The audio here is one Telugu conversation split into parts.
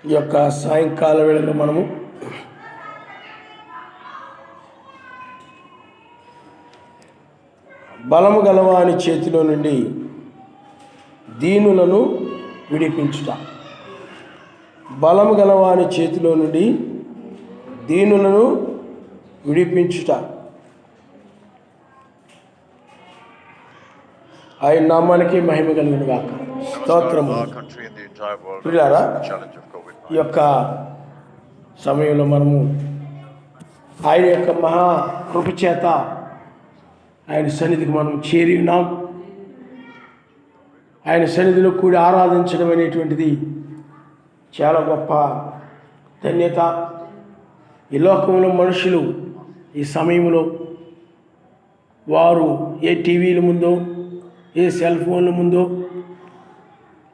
ఈ యొక్క సాయంకాల వేళలో మనము బలము గలవాని చేతిలో నుండి దీనులను విడిపించుట. బలము గలవాని చేతిలో నుండి దీనులను విడిపించుట. ఆయన నామానికి మహిమ కలుగును గాక. స్తోత్రము. ప్రియులారా, ఈ యొక్క సమయంలో మనము ఆయన యొక్క మహా కృప చేత ఆయన సన్నిధికి మనం చేరి ఉన్నాం. ఆయన సన్నిధిలో కూడి ఆరాధించడం అనేటువంటిది చాలా గొప్ప ధన్యత. ఈ లోకంలో మనుషులు ఈ సమయంలో వారు ఏ టీవీల ముందో, ఏ సెల్ ఫోన్ల ముందో,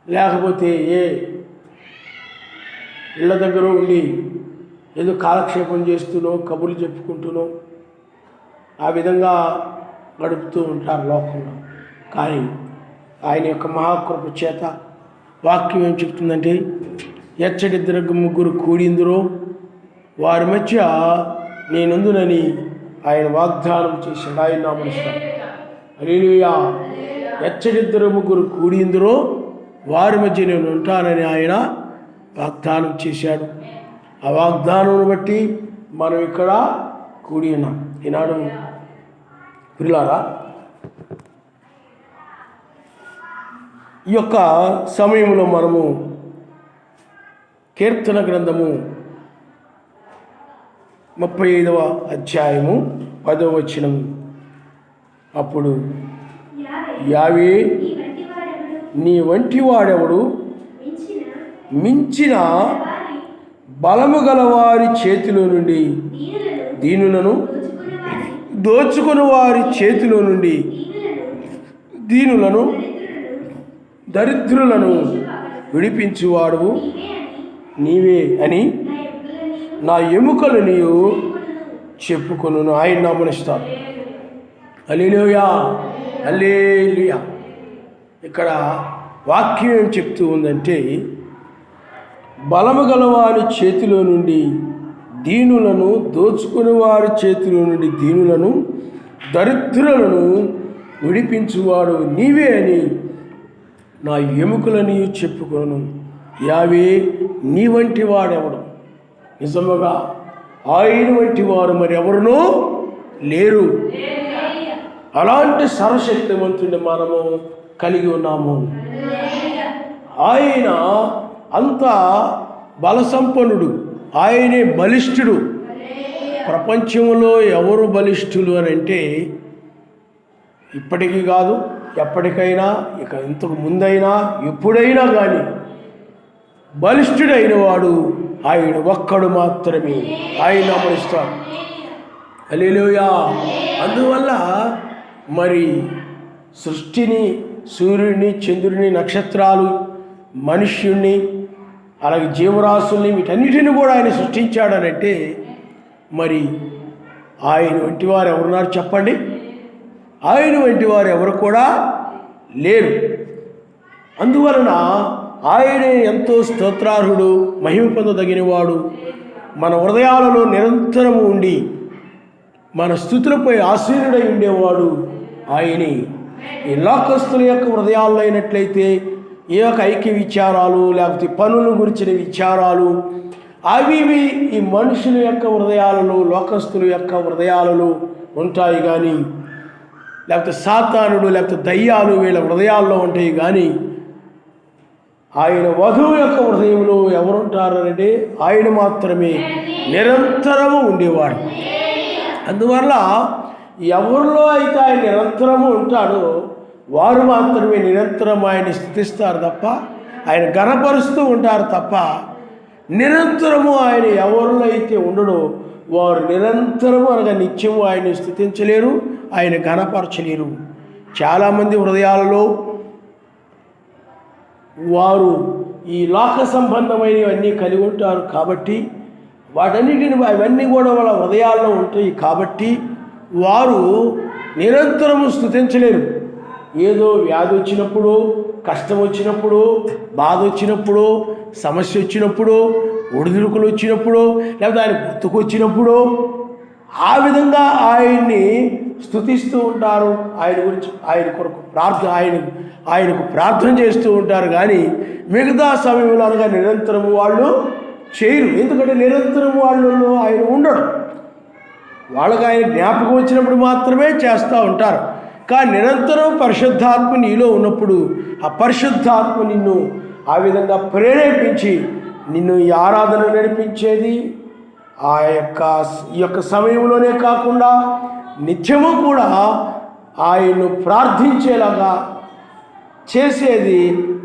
లేకపోతే ఏ ఇళ్ళ దగ్గర ఉండి ఏదో కాలక్షేపం చేస్తూనో, కబుర్లు చెప్పుకుంటూనో ఆ విధంగా గడుపుతూ ఉంటారు లోకంలో. కానీ ఆయన యొక్క మహాకృప చేత వాక్యం ఏం చెప్తుందంటే, ఎచ్చడిద్దరు ముగ్గురు కూడిందురో వారి మధ్య నేనుందునని ఆయన వాగ్దానం చేశాడు. ఆయన నామమున హల్లెలూయా. ఎచ్చడిద్దరు ముగ్గురు కూడిందురో వారి మధ్య నేను ఉంటానని ఆయన వాగ్దానం చేశాడు. ఆ వాగ్దానం బట్టి మనం ఇక్కడ కూడి ఉన్నాం. ఈనాడు ప్రియులారా, ఈ యొక్క సమయంలో మనము కీర్తన గ్రంథము 35వ అధ్యాయము 10వ వచనం. అప్పుడు యావే నీ వంటి వాడెవడు మించిన బలము గలవారి చేతిలో నుండి దీనులను దోచుకుని వారి చేతిలో నుండి దీనులను దరిద్రులను విడిపించువాడు నీవే అని నా ఎముకలు నీవు చెప్పుకొను. ఆయన నామమునిస్తాను. హల్లెలూయా, హల్లెలూయా. ఇక్కడ వాక్యం ఏం చెప్తూ ఉందంటే, బలము గలవారి చేతిలో నుండి దీనులను దోచుకుని వారి చేతిలో నుండి దీనులను దరిద్రులను విడిపించువాడు నీవే అని నా ఎముకలని చెప్పుకొను. యావే నీ వంటి వాడెవడు? నిజముగా ఆయన వంటి వారు మరి ఎవరునూ లేరు. అలాంటి సర్వశక్తివంతుడిని మనము కలిగి ఉన్నాము. ఆయన అంత బలసంపన్నుడు, ఆయనే బలిష్ఠుడు. ప్రపంచంలో ఎవరు బలిష్ఠులు అని అంటే ఇప్పటికీ కాదు, ఎప్పటికైనా, ఇక ఇంతకు ముందైనా, ఎప్పుడైనా కానీ బలిష్ఠుడైన వాడు ఆయన ఒక్కడు మాత్రమే. ఆయన అమరిస్తాడు. హల్లెలూయా. అందువల్ల మరి సృష్టిని, సూర్యుడిని, చంద్రుడిని, నక్షత్రాలు, మనుష్యుణ్ణి, అలాగే జీవరాశుల్ని, వీటన్నిటిని కూడా ఆయన సృష్టించాడనంటే మరి ఆయన వంటి వారు ఎవరున్నారు చెప్పండి? ఆయన వంటి వారు ఎవరు కూడా లేరు. అందువలన ఆయనే ఎంతో స్తోత్రార్హుడు, మహిమ పొందదగినవాడు. మన హృదయాలలో నిరంతరము ఉండి మన స్థుతులపై ఆసీనుడై ఉండేవాడు ఆయనే. ఈ లోకస్తుల యొక్క హృదయాల్లో అయినట్లయితే ఏ యొక్క ఐక్య విచారాలు, లేకపోతే పనుల గురించిన విచారాలు, అవి ఈ మనుషుల యొక్క హృదయాలలో, లోకస్తుల యొక్క హృదయాలలో ఉంటాయి. కానీ లేకపోతే సాతానుడు, లేకపోతే దయ్యాలు వీళ్ళ హృదయాల్లో ఉంటాయి. కానీ ఆయన వధువు యొక్క హృదయంలో ఎవరుంటారంటే ఆయన మాత్రమే నిరంతరము ఉండేవాడు. అందువల్ల ఎవరిలో అయితే ఆయన నిరంతరము ఉంటాడో వారు మాత్రమే నిరంతరం ఆయన్ని స్తుతిస్తారు తప్ప, ఆయన ఘనపరుస్తూ ఉంటారు తప్ప, నిరంతరము ఆయన ఎవరిలో అయితే ఉండడో వారు నిరంతరము అనగా నిత్యము ఆయన్ని స్తుతించలేరు, ఆయన ఘనపరచలేరు. చాలామంది హృదయాలలో వారు ఈ లోక సంబంధమైనవన్నీ కలిగి ఉంటారు. కాబట్టి అవన్నీ కూడా వాళ్ళ హృదయాల్లో ఉంటాయి. కాబట్టి వారు నిరంతరము స్తుతించలేరు. ఏదో వ్యాధి వచ్చినప్పుడు, కష్టం వచ్చినప్పుడు, బాధ వచ్చినప్పుడు, సమస్య వచ్చినప్పుడు, ఒడిదుడుకులు వచ్చినప్పుడు, లేకపోతే ఆయన గుర్తుకొచ్చినప్పుడు ఆ విధంగా ఆయన్ని స్తుతిస్తూ ఉంటారు. ఆయన గురించి ఆయన కొరకు ఆయనకు ప్రార్థన చేస్తూ ఉంటారు. కానీ మిగతా సమయంలో అనగా నిరంతరము వాళ్ళు చేయరు. ఎందుకంటే నిరంతరము వాళ్ళు ఆయన ఉండడు. వాళ్ళకి ఆయన జ్ఞాపకం వచ్చినప్పుడు మాత్రమే చేస్తూ ఉంటారు. కానీ నిరంతరం పరిశుద్ధాత్మ నీలో ఉన్నప్పుడు ఆ పరిశుద్ధాత్మ నిన్ను ఆ విధంగా ప్రేరేపించి నిన్ను ఈ ఆరాధన నడిపించేది ఈ యొక్క సమయంలోనే కాకుండా నిత్యము కూడా ఆయన్ను ప్రార్థించేలాగా చేసేది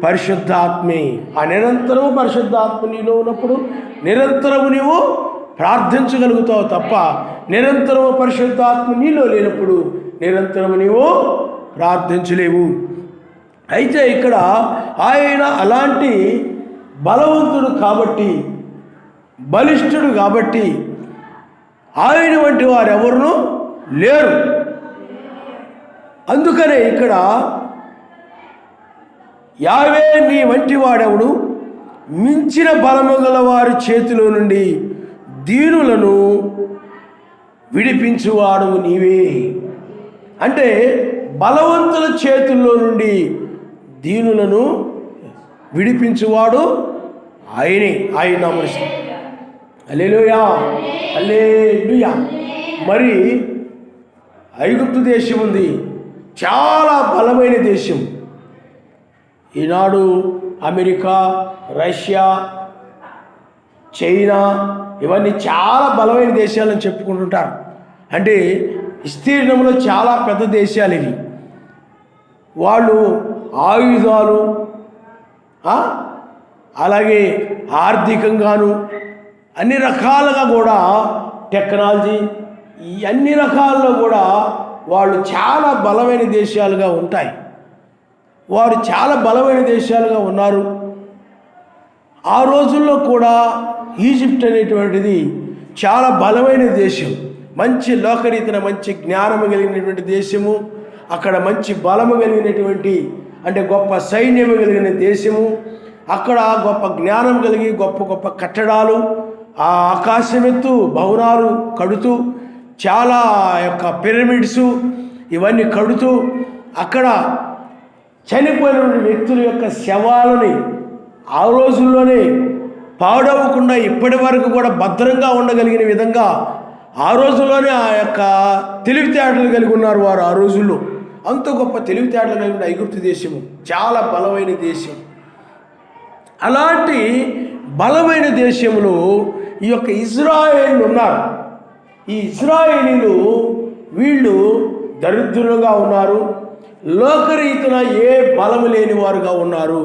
పరిశుద్ధాత్మే. ఆ నిరంతరము పరిశుద్ధాత్మ నీలో ఉన్నప్పుడు నిరంతరము నీవు ప్రార్థించగలుగుతావు తప్ప నిరంతరము పరిశుద్ధాత్మ నీలో లేనప్పుడు నిరంతరము నీవు ప్రార్థించలేవు. అయితే ఇక్కడ ఆయన అలాంటి బలవంతుడు కాబట్టి, బలిష్ఠుడు కాబట్టి ఆయన వంటి వారెవరునూ లేరు. అందుకనే ఇక్కడ యావే నీ వంటి వాడెవడు, మించిన బలము గల వారి చేతిలో నుండి దీనులను విడిపించువాడు నీవే. అంటే బలవంతుల చేతుల్లో నుండి దీనులను విడిపించువాడు ఆయనే. ఆయన నామమున హల్లెలూయా, హల్లెలూయా. మరి ఐగుప్తు దేశం ఉంది, చాలా బలమైన దేశం. ఈనాడు అమెరికా, రష్యా, చైనా ఇవన్నీ చాలా బలమైన దేశాలని చెప్పుకుంటుంటారు. అంటే విస్తీర్ణంలో చాలా పెద్ద దేశాలు ఇవి. వాళ్ళు ఆయుధాలు, అలాగే ఆర్థికంగాను అన్ని రకాలుగా కూడా టెక్నాలజీ, ఈ అన్ని రకాల్లో కూడా వాళ్ళు చాలా బలమైన దేశాలుగా ఉంటాయి. వారు చాలా బలమైన దేశాలుగా ఉన్నారు. ఆ రోజుల్లో కూడా ఈజిప్ట్ అనేటువంటిది చాలా బలమైన దేశం, మంచి లోకరీతిన మంచి జ్ఞానము కలిగినటువంటి దేశము. అక్కడ మంచి బలము కలిగినటువంటి అంటే గొప్ప సైన్యము కలిగిన దేశము. అక్కడ గొప్ప జ్ఞానం కలిగి గొప్ప గొప్ప కట్టడాలు, ఆ ఆకాశమెత్తు భవనాలు కడుతూ, చాలా యొక్క పిరమిడ్స్ ఇవన్నీ కడుతూ అక్కడ చనిపోయిన వ్యక్తుల యొక్క శవాలని ఆ రోజుల్లోనే పాడవకుండా ఇప్పటి వరకు కూడా భద్రంగా ఉండగలిగిన విధంగా ఆ రోజుల్లోనే ఆ యొక్క తెలివితేటలు కలిగి ఉన్నారు వారు. ఆ రోజుల్లో అంత గొప్ప తెలివితేటలు కలిగిన ఐగుప్తు దేశము చాలా బలమైన దేశం. అలాంటి బలమైన దేశంలో ఈ యొక్క ఇజ్రాయేలీలు ఉన్నారు. ఈ ఇజ్రాయేలీలు వీళ్ళు దరిద్రులుగా ఉన్నారు, లోకరీతిన ఏ బలము లేని వారుగా ఉన్నారు.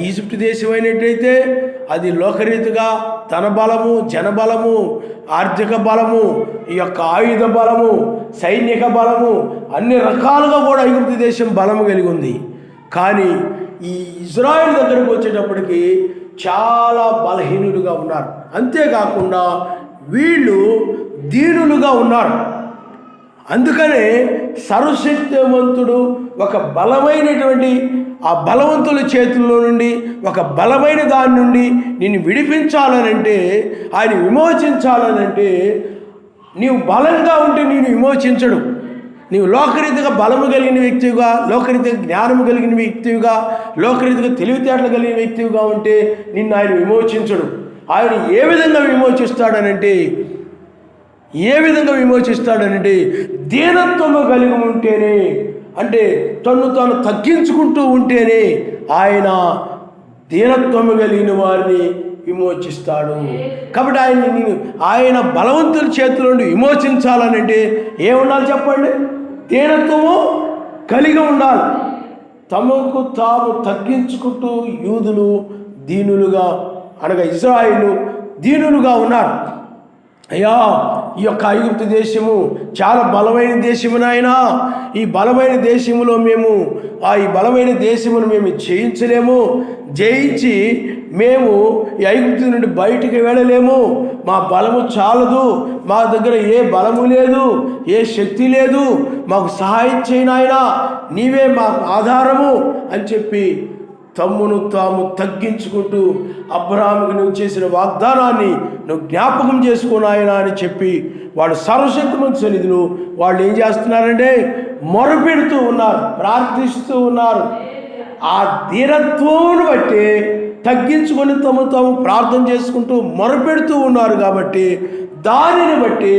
ఈజిప్ట్ దేశం అయినట్టయితే అది లోకరీతిగా ధన బలము, జనబలము, ఆర్థిక బలము, ఈ యొక్క ఆయుధ బలము, సైనిక బలము అన్ని రకాలుగా కూడా ఐగుప్తు దేశం బలము కలిగి ఉంది. కానీ ఈ ఇజ్రాయెల్ దగ్గరకు వచ్చేటప్పటికి చాలా బలహీనులుగా ఉన్నారు. అంతేకాకుండా వీళ్ళు దీనులుగా ఉన్నారు. అందుకనే సర్వశక్తివంతుడు ఒక బలమైనటువంటి ఆ బలవంతుల చేతుల్లో నుండి ఒక బలమైన దాని నుండి నిన్ను విడిపించాలనంటే, ఆయన విమోచించాలనంటే నీవు బలంగా ఉంటే నేను విమోచించడు. నీవు లోకరీతిగా బలము కలిగిన వ్యక్తిగా, లోకరీతిగా జ్ఞానము కలిగిన వ్యక్తిగా, లోకరీతిగా తెలివితేటలు కలిగిన వ్యక్తిగా ఉంటే నిన్ను ఆయన విమోచించడు. ఆయన ఏ విధంగా విమోచిస్తాడనంటే దీనత్వము కలిగి ఉంటేనే, అంటే తను తాను తగ్గించుకుంటూ ఉంటేనే ఆయన దీనత్వము కలిగిన వారిని విమోచిస్తాడు. కాబట్టి ఆయన బలవంతుల చేతుల నుండి విమోచించాలనంటే ఏముండాలి చెప్పండి? దీనత్వము కలిగి ఉండాలి. తమకు తాము తగ్గించుకుంటూ యూదులు దీనులుగా అనగా ఇజ్రాయేలు దీనులుగా ఉన్నారు. అయ్యా, ఈ యొక్క ఐగుప్తు దేశము చాలా బలమైన దేశము నాయనా, ఈ బలమైన దేశములో ఈ బలమైన దేశమును మేము జయించలేము, జయించి మేము ఈ ఐగుప్తు నుండి బయటికి వెళ్ళలేము, మా బలము చాలదు, మా దగ్గర ఏ బలము లేదు, ఏ శక్తి లేదు, మాకు సహాయం చేయి నాయనా, నీవే మాకు ఆధారము అని చెప్పి తమ్మును తాము తగ్గించుకుంటూ అబ్రాహాముకు నువ్వు చేసిన వాగ్దానాన్ని నువ్వు జ్ఞాపకం చేసుకున్నాయనా అని చెప్పి వాడు సర్వశక్తిమంతుని సన్నిధిలో వాళ్ళు ఏం చేస్తున్నారంటే మొరపెడుతూ ఉన్నారు, ప్రార్థిస్తూ ఉన్నారు. ఆ ధీరత్వమును బట్టి తగ్గించుకొని తాము ప్రార్థన చేసుకుంటూ మొరపెడుతూ ఉన్నారు కాబట్టి దానిని బట్టి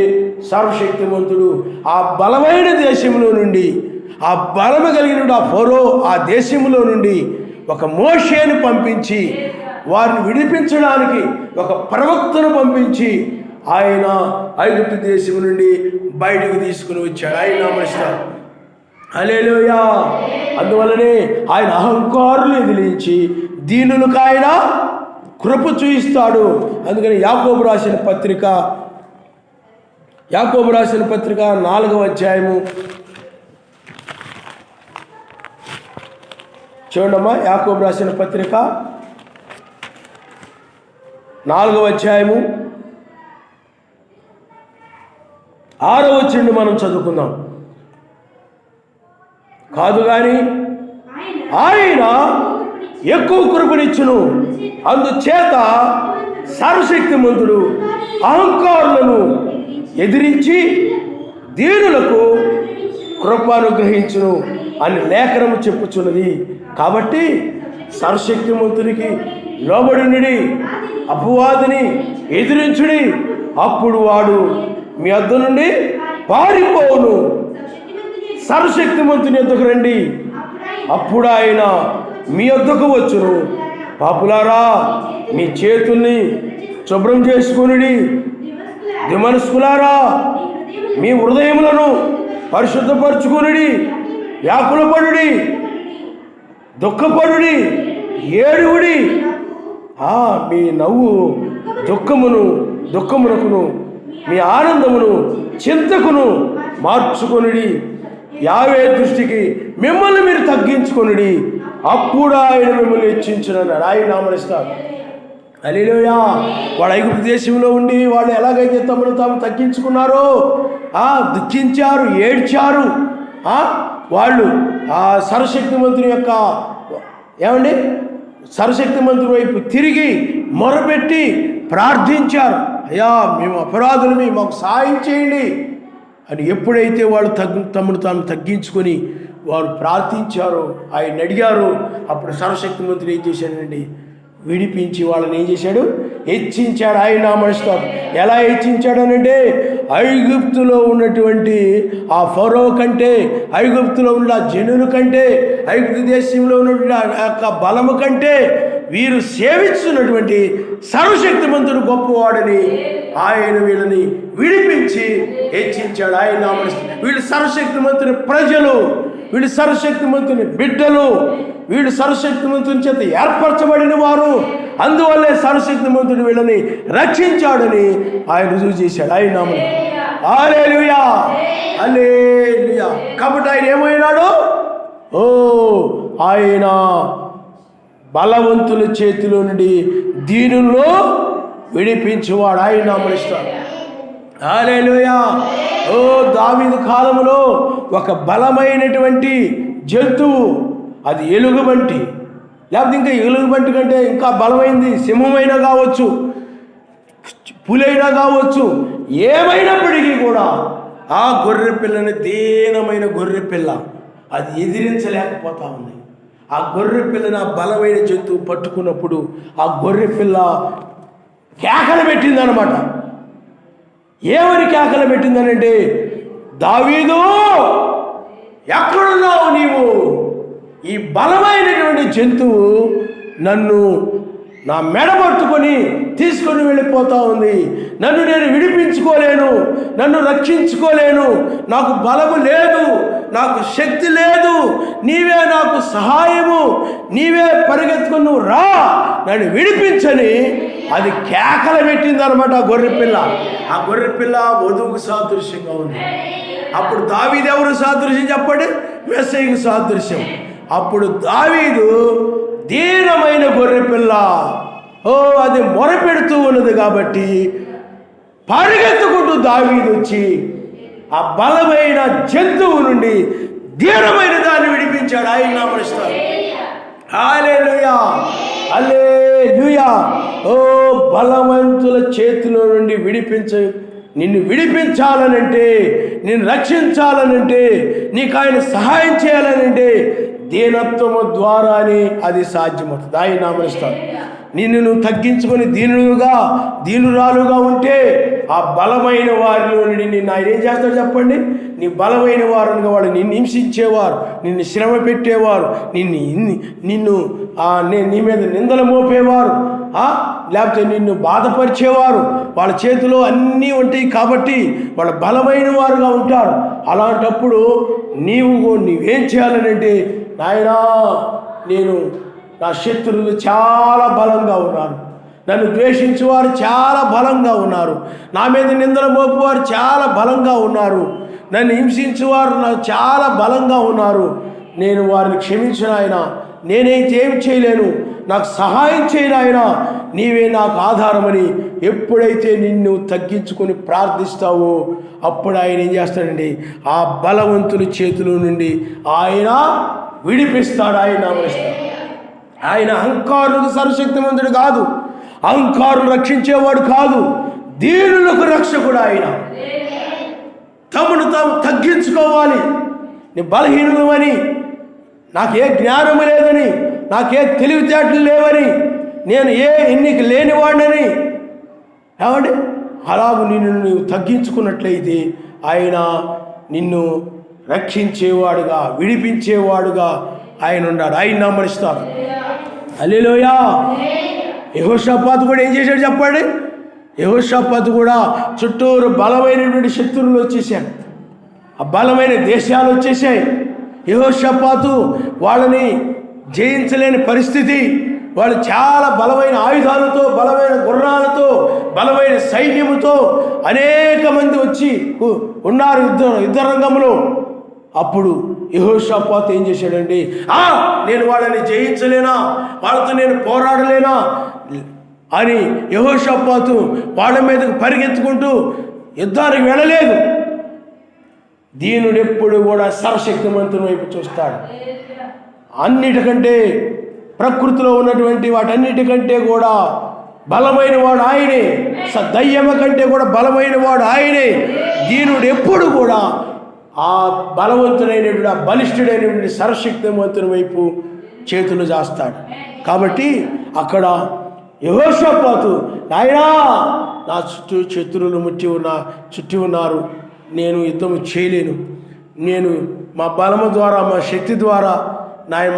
సర్వశక్తిమంతుడు ఆ బలమైన దేశంలో నుండి, ఆ బలము కలిగిన ఆ ఫరో ఆ దేశంలో నుండి ఒక మోషేను పంపించి వారిని విడిపించడానికి ఒక ప్రవక్తను పంపించి ఆయన ఐగుప్తు దేశం నుండి బయటకు తీసుకుని వచ్చాడు. ఆయన నమస్కారం, హల్లెలూయా. అందువల్లనే ఆయన అహంకారులు ఎదిరించి దీనులకు ఆయన కృప చూయిస్తాడు. అందుకని యాకోబు రాసిన పత్రిక 4వ అధ్యాయము చూడమ్మా. యాకోబు రాసిన పత్రిక 4వ అధ్యాయము 6వ వచనం మనం చదువుకుందాం. కాదు కానీ ఆయన ఎక్కువ కృపనిచ్చును, అందుచేత సర్వశక్తిమంతుడు అహంకారులను ఎదిరించి దీనులకు కృప అనుగ్రహించును అని లేఖనము చెప్పుచున్నది. కాబట్టి సర్వశక్తిమంతునికి లోబడినుడి, అపవాదిని ఎదిరించుడి, అప్పుడు వాడు మీ వద్ద నుండి పారిపోవును. సర్వశక్తిమంతుని యొద్దకు రండి, అప్పుడు ఆయన మీ వద్దకు వచ్చును. పాపులారా, మీ చేతుల్ని శుభ్రం చేసుకునుడి, దిమనస్కులారా, మీ హృదయములను పరిశుద్ధపరచుకునుడి, వ్యాకులపడుడి, దుఃఖపడుడి, ఏడువుడి. మీ నవ్వు దుఃఖమునకును మీ ఆనందమును చింతకును మార్చుకొనుడి. యావే దృష్టికి మిమ్మల్ని మీరు తగ్గించుకొనుడి, అప్పుడు ఆయన మిమ్మల్ని హెచ్చించునన్నాడు. ఆయన నామనిస్తారు. హల్లెలూయా. వాడు ఐగుప్తు దేశంలో ఉండి వాళ్ళు ఎలాగైతే తమను తాము తగ్గించుకున్నారో, దుఃఖించారు, ఏడ్చారు, వాళ్ళు ఆ సర్వశక్తిమంతుని యొక్క సర్వశక్తిమంతుని వైపు తిరిగి మొరపెట్టి ప్రార్థించారు. అయ్యా, మేము అపరాధులమి, మాకు సహాయం చేయండి అని ఎప్పుడైతే వాళ్ళు తమను తాము తగ్గించుకొని వారు ప్రార్థించారో, ఆయన అడిగారు, అప్పుడు సర్వశక్తిమంతుడు ఏం చేశాడండి? విడిపించి వాళ్ళని ఏం చేశాడు? హెచ్చించాడు. ఆయన మనుషుతాడు. ఎలా హెచ్చించాడనంటే ఐగుప్తులో ఉన్నటువంటి ఆ ఫరో కంటే, ఐగుప్తులో ఉన్న జనుల కంటే, ఐగుప్తు దేశంలో ఉన్నటువంటి ఆ యొక్క బలము కంటే వీరు సేవిస్తున్నటువంటి సర్వశక్తిమంతుడు గొప్పవాడని ఆయన వీళ్ళని విడిపించి హెచ్చించాడు. ఆయన నామనిస్తాడు. వీళ్ళు సర్వశక్తిమంతుని ప్రజలు, వీళ్ళు సర్వశక్తిమంతుని బిడ్డలు, వీళ్ళు సర్వశక్తిమంతుని చేత ఏర్పరచబడిన వారు. అందువల్లే సర్వశక్తిమంతుడు వీళ్ళని రక్షించాడని ఆయన రుజువు చేశాడు. ఆయన నామం హల్లెలూయా, హల్లెలూయా. కాబట్టి ఆయన ఏమైనాడు? ఆయన బలవంతుల చేతిలో నుండి దీనుల్లో విడిపించేవాడు. ఆయన నామనిస్తాడు. హల్లెలూయా. దావీదు కాలంలో ఒక బలమైనటువంటి జంతువు, అది ఎలుగుబంటి, లేకపోతే ఇంకా ఎలుగుబంటి కంటే ఇంకా బలమైంది సింహమైనా కావచ్చు, పులైనా కావచ్చు, ఏమైనప్పటికీ కూడా ఆ గొర్రె పిల్లని, దీనమైన గొర్రె పిల్ల అది ఎదిరించలేకపోతా ఉంది. ఆ గొర్రె పిల్లని ఆ బలమైన జంతువు పట్టుకున్నప్పుడు ఆ గొర్రె పిల్ల కేకలు పెట్టిందనమాట. ఏమని కేకలు పెట్టిందనంటే, దావీదు ఎక్కడున్నావు నీవు? ఈ బలమైనటువంటి జంతువు నన్ను నా మెడ పట్టుకొని తీసుకొని వెళ్ళిపోతా ఉంది. నన్ను నేను విడిపించుకోలేను, నన్ను రక్షించుకోలేను, నాకు బలము లేదు, నాకు శక్తి లేదు, నీవే నాకు సహాయము, నీవే పరిగెత్తుకొని నువ్వు రా, నన్ను విడిపించని అది కేకలు పెట్టిందనమాట ఆ గొర్రెపిల్ల. ఆ గొర్రెపిల్ల వధువుకు సాదృశ్యంగా ఉంది. అప్పుడు దావీదు ఎవరు సాదృశ్యం చెప్పండి? మెస్సయ్యకు సాదృశ్యం. అప్పుడు దావీదు దీనమైన గొర్రెపిల్ల, అది మొరపెడుతూ ఉన్నది కాబట్టి పరిగెత్తుకుంటూ దావీదు వచ్చి ఆ బలమైన జంతువు నుండి ధీరమైన దాన్ని విడిపించాడు. ఆయన నామముస్తారు. హల్లెలూయా, హల్లెలూయా. బలవంతుల చేతిలో నుండి నిన్ను విడిపించాలనంటే, నిన్ను రక్షించాలనంటే, నీకు ఆయన సహాయం చేయాలనంటే దీనత్వము ద్వారానే అది సాధ్యమవుతుంది. ఆయన నామముస్తారు. నిన్ను నువ్వు తగ్గించుకొని దీనురాలుగా ఉంటే ఆ బలమైన వారిలో నుండి నిన్ను ఆయన ఏం చేస్తాడు చెప్పండి? నీ బలమైన వారుగా వాళ్ళు నిన్ను హింసించేవారు, నిన్ను శ్రమ పెట్టేవారు, నిన్ను నీ మీద నిందలు మోపేవారు, లేకపోతే నిన్ను బాధపరిచేవారు, వాళ్ళ చేతిలో అన్నీ ఉంటాయి కాబట్టి వాళ్ళు బలమైన వారుగా ఉంటారు. అలాంటప్పుడు నీవేం చేయాలనంటే, నాయనా నా శత్రువులు చాలా బలంగా ఉన్నారు, నన్ను ద్వేషించేవారు చాలా బలంగా ఉన్నారు, నా మీద నిందలు మోపువారు చాలా బలంగా ఉన్నారు, నన్ను హింసించేవారు చాలా బలంగా ఉన్నారు. నేను వారిని క్షమించిన ఆయన, నేనైతే ఏం చేయలేను, నాకు సహాయం చేయను ఆయన, నీవే నాకు ఆధారమని ఎప్పుడైతే నిన్ను తగ్గించుకొని ప్రార్థిస్తావో అప్పుడు ఆయన ఏం చేస్తాడండి? ఆ బలవంతుల చేతుల నుండి ఆయన విడిపిస్తాడు. ఆయన నామముస్తాడు. ఆయన అహంకారులకు సర్వశక్తిమంతుడు కాదు, అహంకారులు రక్షించేవాడు కాదు, దీనులకు రక్షకుడు ఆయన. తమను తాము తగ్గించుకోవాలి. నీ బలహీనులు అని, నాకే జ్ఞానము లేదని, నాకే తెలివితేటలు లేవని, నేను ఎన్నిక లేనివాడినని ఏమండి అలాగూ నీవు తగ్గించుకున్నట్లయితే ఆయన నిన్ను రక్షించేవాడుగా, విడిపించేవాడుగా ఆయన ఉన్నాడు. ఆయన నామముస్తారు. హల్లెలూయా. యెహోషాపాతు కూడా ఏం చేశాడు చెప్పండి? యెహోషాపాతు కూడా చుట్టూరు బలమైనటువంటి శత్రువులు వచ్చేసారు, ఆ బలమైన దేశాలు వచ్చేసాయి. యెహోషాపాతు వాళ్ళని జయించలేని పరిస్థితి. వాళ్ళు చాలా బలమైన ఆయుధాలతో, బలమైన గుర్రాలతో, బలమైన సైన్యముతో అనేక మంది వచ్చి ఉన్నారు యుద్ధ రంగంలో. అప్పుడు యెహోషాపాతు ఏం చేశాడండి? నేను వాళ్ళని జయించలేనా, వాళ్ళతో నేను పోరాడలేనా అని యెహోషాపాతు వాళ్ళ మీదకు పరిగెత్తుకుంటూ యుద్ధానికి వెళ్ళలేదు. దీనుడు ఎప్పుడు కూడా సర్వశక్తిమంతుని వైపు చూస్తాడు. అన్నిటికంటే ప్రకృతిలో ఉన్నటువంటి వాటన్నిటికంటే కూడా బలమైన వాడు ఆయనే, దయ్యమ కంటే కూడా బలమైన వాడు ఆయనే. దీనుడు ఎప్పుడు కూడా ఆ బలవంతుడైనటువంటి, ఆ బలిష్ఠుడైనటువంటి సర్వశక్తిమంతుని వైపు చేతులు చేస్తాడు. కాబట్టి అక్కడ యెహోషాపాతు, నాయనా నా చుట్టూ శత్రువులు చుట్టి ఉన్నారు, నేను యుద్ధం చేయలేను, నేను మా బలము ద్వారా, మా శక్తి ద్వారా,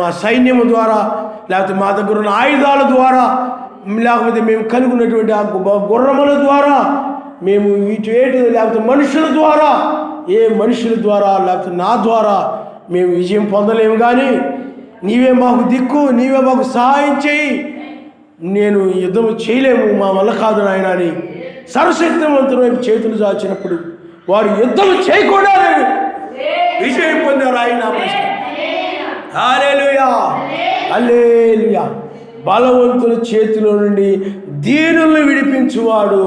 మా సైన్యము ద్వారా, లేకపోతే మా దగ్గర ఉన్న ఆయుధాల ద్వారా, లేకపోతే మేము కనుగొన్నటువంటి ఆ గుర్రముల ద్వారా, మేము లేకపోతే మనుషుల ద్వారా, ఏ మనుషుల ద్వారా లేకపోతే నా ద్వారా మేము విజయం పొందలేము. కానీ నీవే మాకు దిక్కు, నీవే మాకు సహాయం చేయి, నేను యుద్ధం చేయలేము, మా వల్ల కాదు నాయన అని సర్వశక్తిమంతుని వైపు చేతులు చాచినప్పుడు వారు యుద్ధం చేయకూడదు విజయం పొందారు. ఆయన హల్లెలూయా, హల్లెలూయా. బలవంతుల చేతిలో నుండి దీనులను విడిపించువాడు.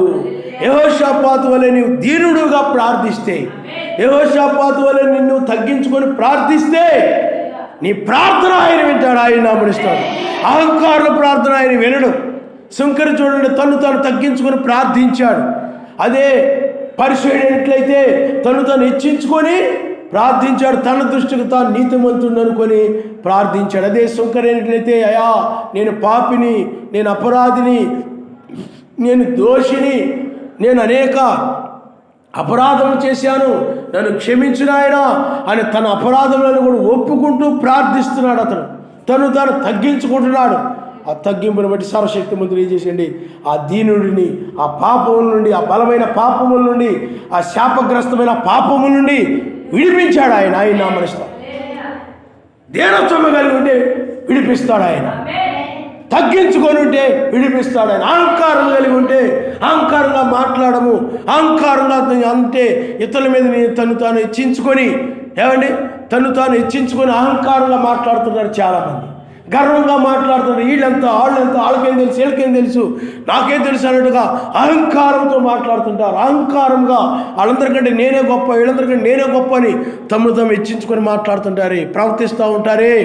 యెహోషాపాతు వలె నీవు దీనుడుగా ప్రార్థిస్తే, యెహోషాపాతు వలె నిన్ను తగ్గించుకొని ప్రార్థిస్తే నీ ప్రార్థన ఆయన వింటాడు. ఆయన నామముస్తాడు. అహంకారుల ప్రార్థన ఆయన వినడు. శంకరు చూడండి, తను తగ్గించుకొని ప్రార్థించాడు. అదే పరిశుద్ధుడైనట్లయితే తను హెచ్చించుకొని ప్రార్థించాడు, తన దృష్టికి తాను నీతిమంతుడు అనుకొని ప్రార్థించాడు. అదే శంకరైనట్లయితే, అయా నేను పాపిని, నేను అపరాధిని, నేను దోషిని, నేను అనేక అపరాధం చేశాను, నన్ను క్షమించిన ఆయన అని తన అపరాధములను కూడా ఒప్పుకుంటూ ప్రార్థిస్తున్నాడు. తను తగ్గించుకుంటున్నాడు. ఆ తగ్గింపుని బట్టి సర్వశక్తిమంతుడు ఏం చేసేయండి, ఆ దీనుడిని ఆ పాపముల నుండి, ఆ బలమైన పాపముల నుండి, ఆ శాపగ్రస్తమైన పాపముల నుండి విడిపించాడు ఆయన. ఆయన నామముస్తాడు. దీనత్వం కలిగి ఉంటే విడిపిస్తాడు ఆయన. తగ్గించుకొని ఉంటే విడిపిస్తాడు ఆయన. అహంకారం కలిగి ఉంటే, అహంకారంగా మాట్లాడము, అహంకారంగా అంటే ఇతరుల మీద తాను హెచ్చించుకొని, తను హెచ్చించుకొని అహంకారంగా మాట్లాడుతున్నారు చాలామంది. గర్వంగా మాట్లాడుతుంటారు. వీళ్ళెంత వాళ్ళెంత, వాళ్ళకేం తెలుసు, వీళ్ళకేం తెలుసు, నాకేం తెలుసు అన్నట్టుగా అహంకారంతో మాట్లాడుతుంటారు. అహంకారంగా వాళ్ళందరికంటే నేనే గొప్ప, వీళ్ళందరికంటే నేనే గొప్ప అని తమను తాము హెచ్చించుకొని మాట్లాడుతుంటారే, ప్రవర్తిస్తూ ఉంటారే.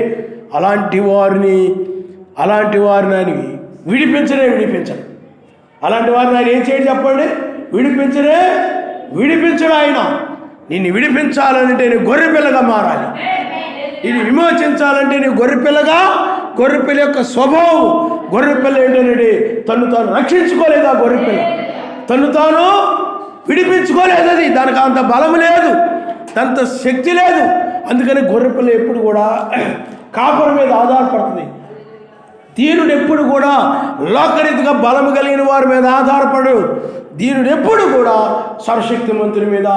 అలాంటి వారిని ఆయన విడిపించరు. అలాంటి వారిని ఆయన ఏం చేయడు చెప్పండి? విడిపించడు ఆయన. నిన్ను విడిపించాలంటే నీ గొర్రెపిల్లగా మారాలి. ఇది విమోచించాలంటే నీ గొర్రెపిల్ల యొక్క స్వభావం. గొర్రెపిల్ల ఏంటంటే తను తాను రక్షించుకోలేదు. ఆ గొర్రెపిల్ల తను తాను విడిపించుకోలేదు. అది దానికి అంత బలం లేదు, అంత శక్తి లేదు. అందుకని గొర్రెపిల్ల ఎప్పుడు కూడా కాపరి మీద ఆధారపడుతుంది. దీనుడు ఎప్పుడు కూడా లోకరీతిగా బలము కలిగిన వారి మీద ఆధారపడు. దీనుడు ఎప్పుడు కూడా సర్వశక్తిమంతుని మీద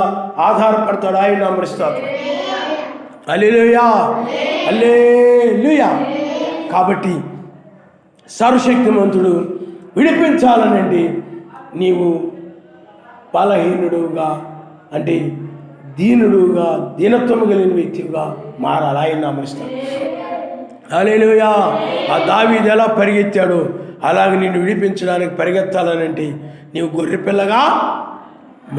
ఆధారపడతాడు. ఆయన నమరిస్తాడు. హల్లెలూయా, హల్లెలూయా. కాబట్టి సర్వశక్తిమంతుడు విడిపించాలనండి నీవు బలహీనుడుగా, అంటే దీనుడుగా, దీనత్వము కలిగిన వ్యక్తిగా మారాలి. ఆయన నమరిస్తాడు. హల్లెలూయా. ఆ దావీదు ఎలా పరిగెత్తాడో అలాగే నిన్ను విడిపించడానికి పరిగెత్తాలనంటే నీవు గొర్రెపిల్లగా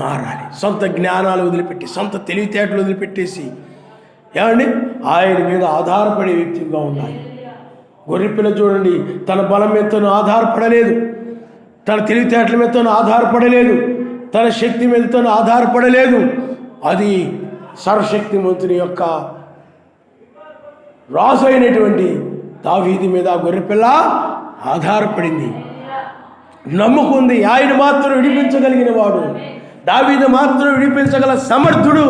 మారాలి. సొంత జ్ఞానాలు వదిలిపెట్టి, సొంత తెలివితేటలు వదిలిపెట్టేసి ఏమండి ఆయన మీద ఆధారపడే వ్యక్తిగా ఉండాలి. గొర్రెపిల్ల చూడండి, తన బలం మీదతోనూ ఆధారపడలేదు, తన తెలివితేటల మీదతోనూ ఆధారపడలేదు, తన శక్తి మీదతోనూ ఆధారపడలేదు. అది సర్వశక్తిమంతుని యొక్క రాజు అయినటువంటి దావీదు మీద ఆ గొర్రెపిల్ల ఆధారపడింది, నమ్ముకుంది. ఆయన మాత్రం విడిపించగలిగిన వాడు, దావీదు మాత్రం విడిపించగల సమర్థుడు.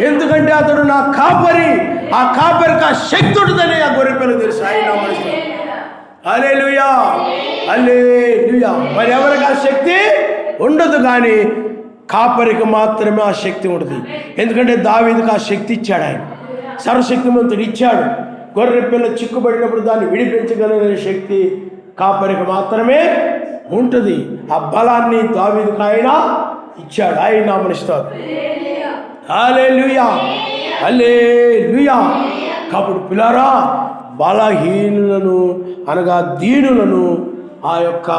ఎందుకంటే అతడు నా కాపరి, ఆ కాపరికి ఆ శక్తి ఉంటుందని ఆ గొర్రెపిల్ల తెలుసు. ఆయన హల్లెలూయా, హల్లెలూయా. మరి ఎవరికి ఆ శక్తి ఉండదు, కానీ కాపరికి మాత్రమే ఆ శక్తి ఉంటుంది. ఎందుకంటే దావీదుకు ఆ శక్తి ఇచ్చాడు ఆయన, సర్వశక్తిమంతుడు ఇచ్చాడు. గొర్రెపిల్ల చిక్కుబడినప్పుడు దాన్ని విడిపించగలిగిన శక్తి కాపరికి మాత్రమే ఉంటుంది. ఆ బలాన్ని దావీదుకు ఆయన ఇచ్చాడు. ఆయన నామనిస్తాడు. హల్లెలూయా, హల్లెలూయా. కాబట్టి పిల్లారా, బలహీనులను అనగా దీనులను ఆ యొక్క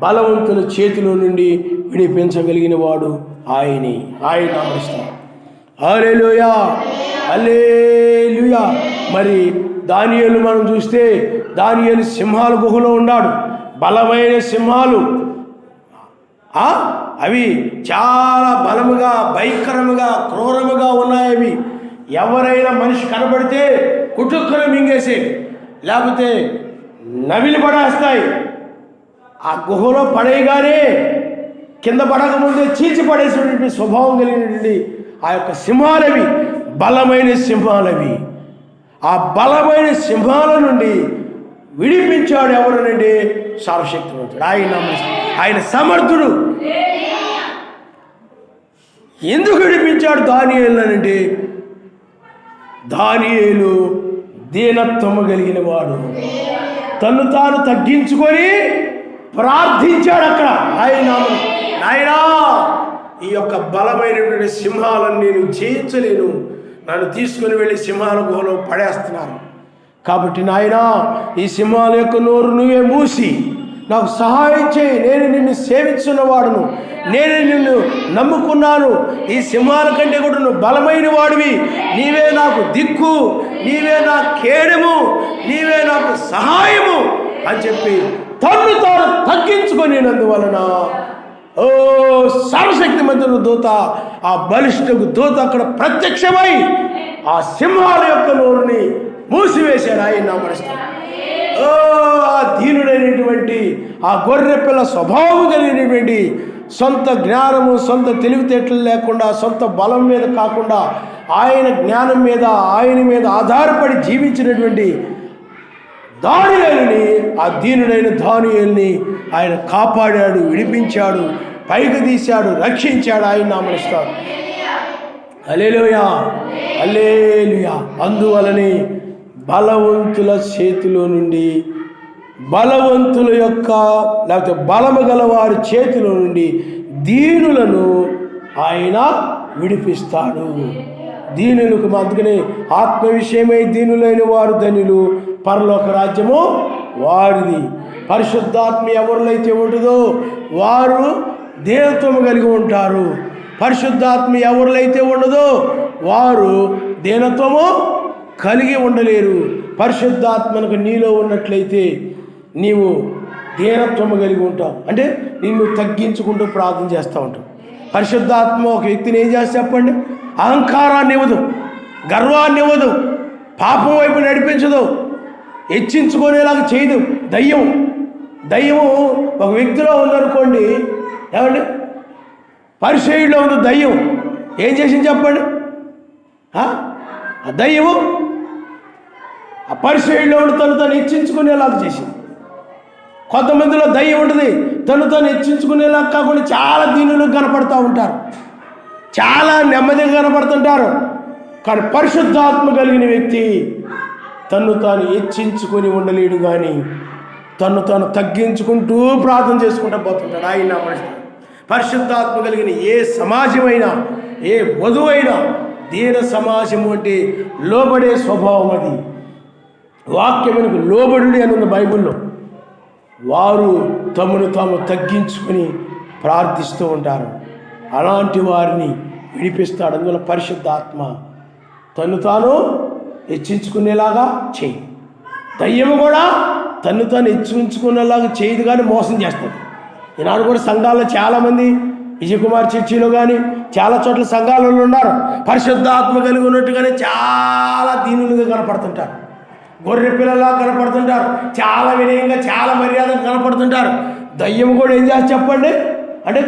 బలవంతుల చేతిలో నుండి విడిపించగలిగిన వాడు ఆయన నామనిస్తాడు. హల్లెలూయా, హల్లెలూయా. మరి దానియేలు మనం చూస్తే, దానియేలు సింహాల గుహలో ఉన్నాడు. బలమైన సింహాలు, అవి చాలా బలముగా, భయంకరముగా, క్రూరముగా ఉన్నాయి. అవి ఎవరైనా మనిషి కనబడితే కుటుక్కున మింగేసేవి, లేకపోతే నవిలి పడేస్తాయి. ఆ గుహలో పడేయగానే కింద పడకముందే చీల్చి పడేసినటువంటి స్వభావం కలిగినటువంటి ఆ యొక్క సింహాలవి బలమైన సింహాలవి. ఆ బలమైన సింహాల నుండి విడిపించాడు ఎవరునండి? సర్వశక్తివంతుడు. ఆయన సమర్థుడు. ఎందుకు విడిపించాడు దానియేలునంటే, దానియేలు దీనత్వము కలిగిన వాడు, తను తాను తగ్గించుకొని ప్రార్థించాడు అక్కడ. నాయనా, ఈ యొక్క బలమైనటువంటి సింహాలను నేను జయించలేను, నన్ను తీసుకుని వెళ్ళి సింహాల గుహలో పడేస్తున్నాను. కాబట్టి నాయనా, ఈ సింహాల యొక్క నోరు నువ్వే మూసి నాకు సహాయం చేయి. నేను నిన్ను సేవించున్నవాడును, నేను నిన్ను నమ్ముకున్నాను. ఈ సింహాల కంటే కూడా నువ్వు బలమైన వాడివి. నీవే నాకు దిక్కు, నీవే నా కేడము, నీవే నాకు సహాయము అని చెప్పి తన్ను తాను తగ్గించుకొనినందువలన ఓ సర్వశక్తిమంతుడు దూత, ఆ బలిష్ఠకు దూత అక్కడ ప్రత్యక్షమై ఆ సింహాల యొక్క నోరుని మూసివేశాడు. ఆయన నామరిస్తాడు. ఆ దీనుడైనటువంటి ఆ గొర్రెపిల్ల స్వభావం కలిగినటువంటి, సొంత జ్ఞానము, సొంత తెలివితేటలు లేకుండా, సొంత బలం మీద కాకుండా ఆయన జ్ఞానం మీద, ఆయన మీద ఆధారపడి జీవించినటువంటి దానియేలుని, ఆ దీనుడైన దానియేలుని ఆయన కాపాడాడు, విడిపించాడు, పైకి తీశాడు, రక్షించాడు. ఆయన నామనిస్తాడు. హల్లెలూయా, హల్లెలూయా. అందువలనే బలవంతుల చేతిలో నుండి, బలవంతుల యొక్క లేకపోతే బలము గల వారి చేతిలో నుండి దీనులను ఆయన విడిపిస్తాడు. దీనులకు అందుకనే ఆత్మ విషయమై దీనులైన వారు ధన్యులు, పరలోక రాజ్యము వారిది. పరిశుద్ధాత్మ ఎవరిలో అయితే ఉంటుందో వారు దీనత్వము కలిగి ఉంటారు. పరిశుద్ధాత్మ ఎవరిలో అయితే ఉండదో వారు దీనత్వము కలిగి ఉండలేరు. పరిశుద్ధాత్మకు నీలో ఉన్నట్లయితే నీవు దీనత్వము కలిగి ఉంటావు. అంటే నిన్ను తగ్గించుకుంటూ ప్రార్థన చేస్తూ ఉంటావు. పరిశుద్ధాత్మ ఒక వ్యక్తిని ఏం చేస్తే చెప్పండి, అహంకారాన్ని ఇవ్వదు, గర్వాన్ని ఇవ్వదు, పాపం వైపు నడిపించదు, హెచ్చించుకునేలాగా చేయదు. దయ్యం ఒక వ్యక్తిలో ఉందనుకోండి, ఏమండి, పరిసయ్యుడిలో ఉంది దయ్యం. ఏం చేసింది చెప్పండి? ఆ దయ్యము ఆ పరిసయ్యుడిలో ఉండి తను హెచ్చించుకునేలాగా చేసింది. కొంతమందిలో దయ్యం ఉంటుంది, తను హెచ్చించుకునేలా కాకుండా చాలా దీనులకు కనపడుతూ ఉంటారు, చాలా నెమ్మదిగా కనపడుతుంటారు. కానీ పరిశుద్ధాత్మ కలిగిన వ్యక్తి తను తాను హెచ్చించుకొని ఉండలేడు, కానీ తను తగ్గించుకుంటూ ప్రార్థన చేసుకుంటూ పోతుంటాడు. ఆయన పరిశుద్ధాత్మ కలిగిన ఏ సమాజమైనా, ఏ వధువైనా దీన సమాజం అంటే లోబడే స్వభావం. అది వాక్యమునకు లోబడుడి అని ఉంది బైబిల్లో. వారు తమను తాము తగ్గించుకొని ప్రార్థిస్తూ ఉంటారు. అలాంటి వారిని విడిపిస్తాడు. అందువల్ల పరిశుద్ధాత్మ తను తాను హెచ్చించుకునేలాగా చేయి. దయ్యము కూడా తను తాను హెచ్చించుకునేలాగా చేయదు, కానీ మోసం చేస్తుంది. ఈనాడు కూడా సంఘాల్లో చాలామంది విజయకుమార్ చర్చిలో కానీ చాలా చోట్ల సంఘాలలో ఉన్నారు, పరిశుద్ధాత్మ కలిగి ఉన్నట్టుగానే చాలా దీనులుగా కనపడుతుంటారు, గొర్రె పిల్లలా కనపడుతుంటారు, చాలా వినయంగా చాలా మర్యాదగా కనపడుతుంటారు. దయ్యం కూడా ఏం చేసి చెప్పండి, అంటే